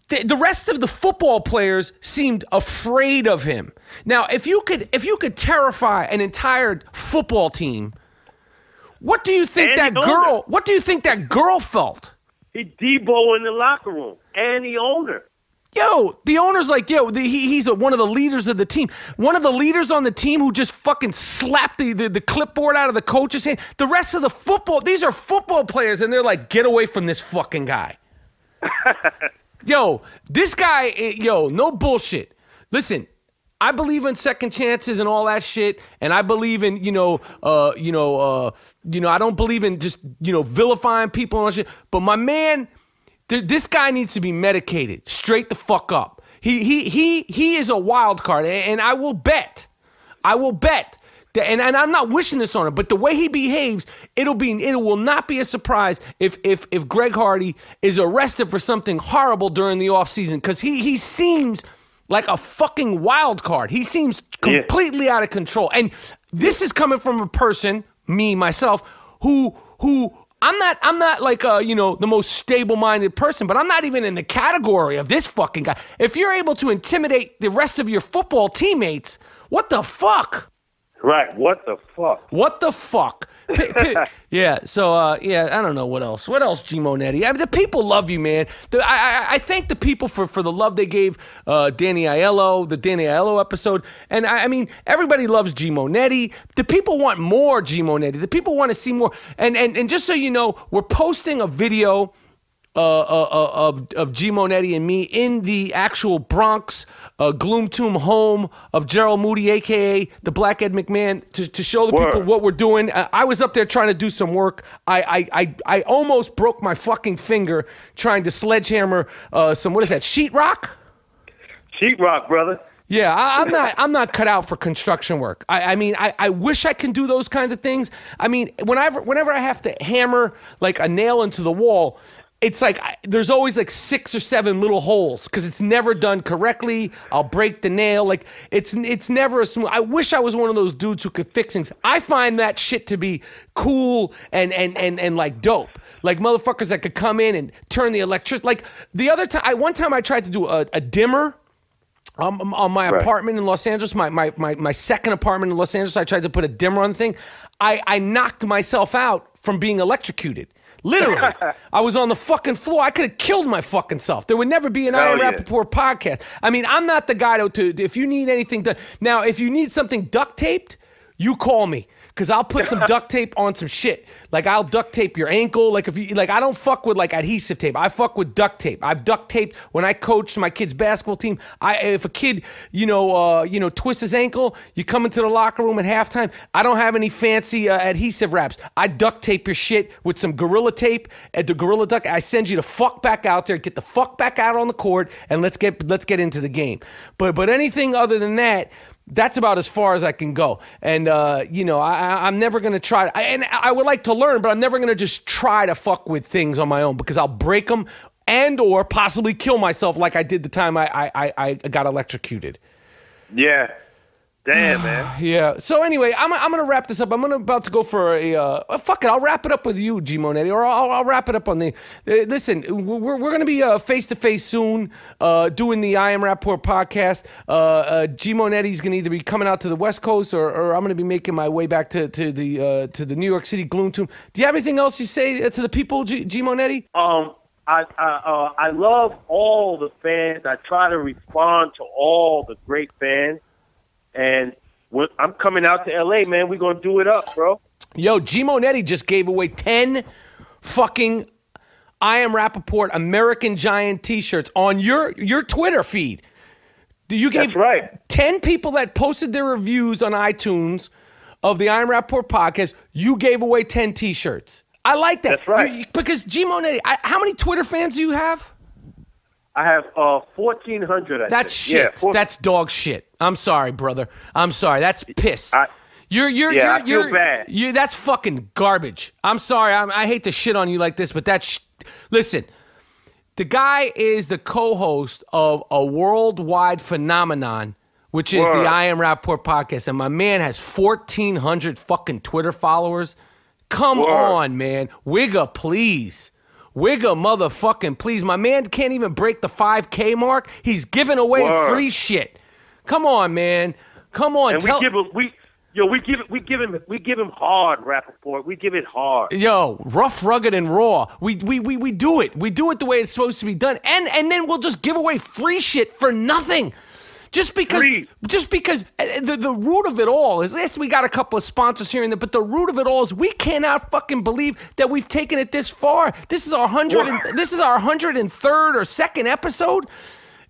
the rest of the football players seemed afraid of him. Now, if you could terrify an entire football team, what do you think What do you think that girl felt? He Debo in the locker room, and the owner. Yo, the owner's like, he's one of the leaders of the team. One of the leaders on the team who just fucking slapped the clipboard out of the coach's hand. The rest of these are football players, and they're like, get away from this fucking guy. Yo, this guy, no bullshit. Listen, I believe in second chances and all that shit, and I believe in I don't believe in just vilifying people and all that shit. But my man, this guy needs to be medicated straight the fuck up. He is a wild card, and I will bet, that, and I'm not wishing this on him, but the way he behaves, it will not be a surprise if Greg Hardy is arrested for something horrible during the offseason, because he seems like a fucking wild card. He seems completely out of control. And this is coming from a person, myself, who I'm not like the most stable-minded person, but I'm not even in the category of this fucking guy. If you're able to intimidate the rest of your football teammates, what the fuck? Right, what the fuck? What the fuck? Yeah, so, I don't know what else. What else, G. Monetti? I mean, the people love you, man. I thank the people for the love they gave Danny Aiello, the Danny Aiello episode. And, I mean, everybody loves G. Monetti. The people want more G. Monetti. The people want to see more. And just so you know, we're posting a video of G. Monetti and me in the actual Bronx Gloom Tomb home of Gerald Moody, a.k.a. the Black Ed McMahon, to show the people what we're doing. I was up there trying to do some work. I almost broke my fucking finger trying to sledgehammer some, what is that, sheetrock? Sheetrock, brother. Yeah, I'm not cut out for construction work. I mean, I wish I can do those kinds of things. I mean, whenever I have to hammer like a nail into the wall, it's like there's always like 6 or 7 little holes because it's never done correctly. I'll break the nail. Like it's never a smooth. I wish I was one of those dudes who could fix things. I find that shit to be cool and like dope. Like motherfuckers that could come in and turn the electricity. Like the other time, one time I tried to do a dimmer on my apartment in Los Angeles, my second apartment in Los Angeles. I tried to put a dimmer on the thing. I knocked myself out from being electrocuted. Literally. I was on the fucking floor. I could have killed my fucking self. There would never be an Am Rapaport podcast. I mean, I'm not the guy to if you need anything done. Now, if you need something duct taped, you call me. Because I'll put some duct tape on some shit. Like, I'll duct tape your ankle. Like, I don't fuck with, like, adhesive tape. I fuck with duct tape. I've duct taped when I coached my kid's basketball team. If a kid, twists his ankle, you come into the locker room at halftime, I don't have any fancy adhesive wraps. I duct tape your shit with some Gorilla tape at the Gorilla Duct. I send you the fuck back out there, get the fuck back out on the court, and let's get into the game. But anything other than that, that's about as far as I can go. And, I'm never going to try. And I would like to learn, but I'm never going to just try to fuck with things on my own because I'll break them and or possibly kill myself like I did the time I got electrocuted. Yeah. Damn, man. Yeah. So anyway, I'm going to wrap this up. I'm about to go for fuck it. I'll wrap it up with you, G. Monetti, or I'll wrap it up on the. Listen, we're going to be face to face soon, doing the I Am Rapaport podcast. G. Monetti's going to either be coming out to the West Coast, or I'm going to be making my way back to the New York City Gloom Tomb. Do you have anything else you say to the people, G. Monetti? I love all the fans. I try to respond to all the great fans. And I'm coming out to L.A., man. We're going to do it up, bro. Yo, G. Monetti just gave away 10 fucking I Am Rapaport American Giant T-shirts on your Twitter feed. You gave That's right. 10 people that posted their reviews on iTunes of the I Am Rapaport podcast. You gave away 10 T-shirts. I like that. That's right. Because G. Monetti, how many Twitter fans do you have? I have 1,400. That's shit. Yeah, that's dog shit. I'm sorry, brother. I'm sorry. That's piss. I feel bad. That's fucking garbage. I'm sorry. I hate to shit on you like this, but that's listen. The guy is the co-host of a worldwide phenomenon, which is the I Am Rapaport podcast, and my man has 1,400 fucking Twitter followers. Come on, man. Wigga, please. Wigga, motherfucking please. My man can't even break the 5K mark. He's giving away free shit. Come on, man. Come on. And we give him hard, Rapaport. We give it hard. Yo, rough, rugged, and raw. We do it. We do it the way it's supposed to be done. And then we'll just give away free shit for nothing. Just because the root of it all is, yes, we got a couple of sponsors here and there, but the root of it all is we cannot fucking believe that we've taken it this far. This is our 103rd or second episode.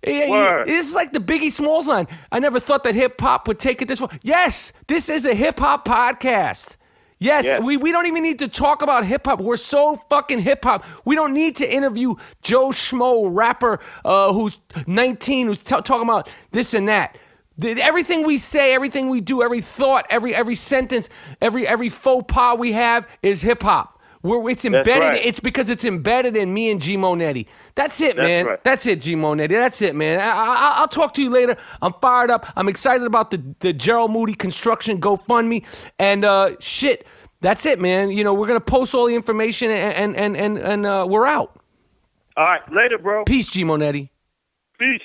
This is like the Biggie Smalls line. I never thought that hip hop would take it this far. Yes, this is a hip hop podcast. Yes, we don't even need to talk about hip hop. We're so fucking hip hop. We don't need to interview Joe Schmo, rapper who's 19, who's talking about this and that. Everything we say, everything we do, every thought, every sentence, every faux pas we have is hip hop. It's embedded. Right. It's because it's embedded in me and G Monetti. That's it, man. Right. That's it, G Monetti. That's it, man. I'll talk to you later. I'm fired up. I'm excited about the Gerald Moody construction GoFundMe and shit. That's it, man. You know, we're gonna post all the information and we're out. All right, later, bro. Peace, G Monetti. Peace.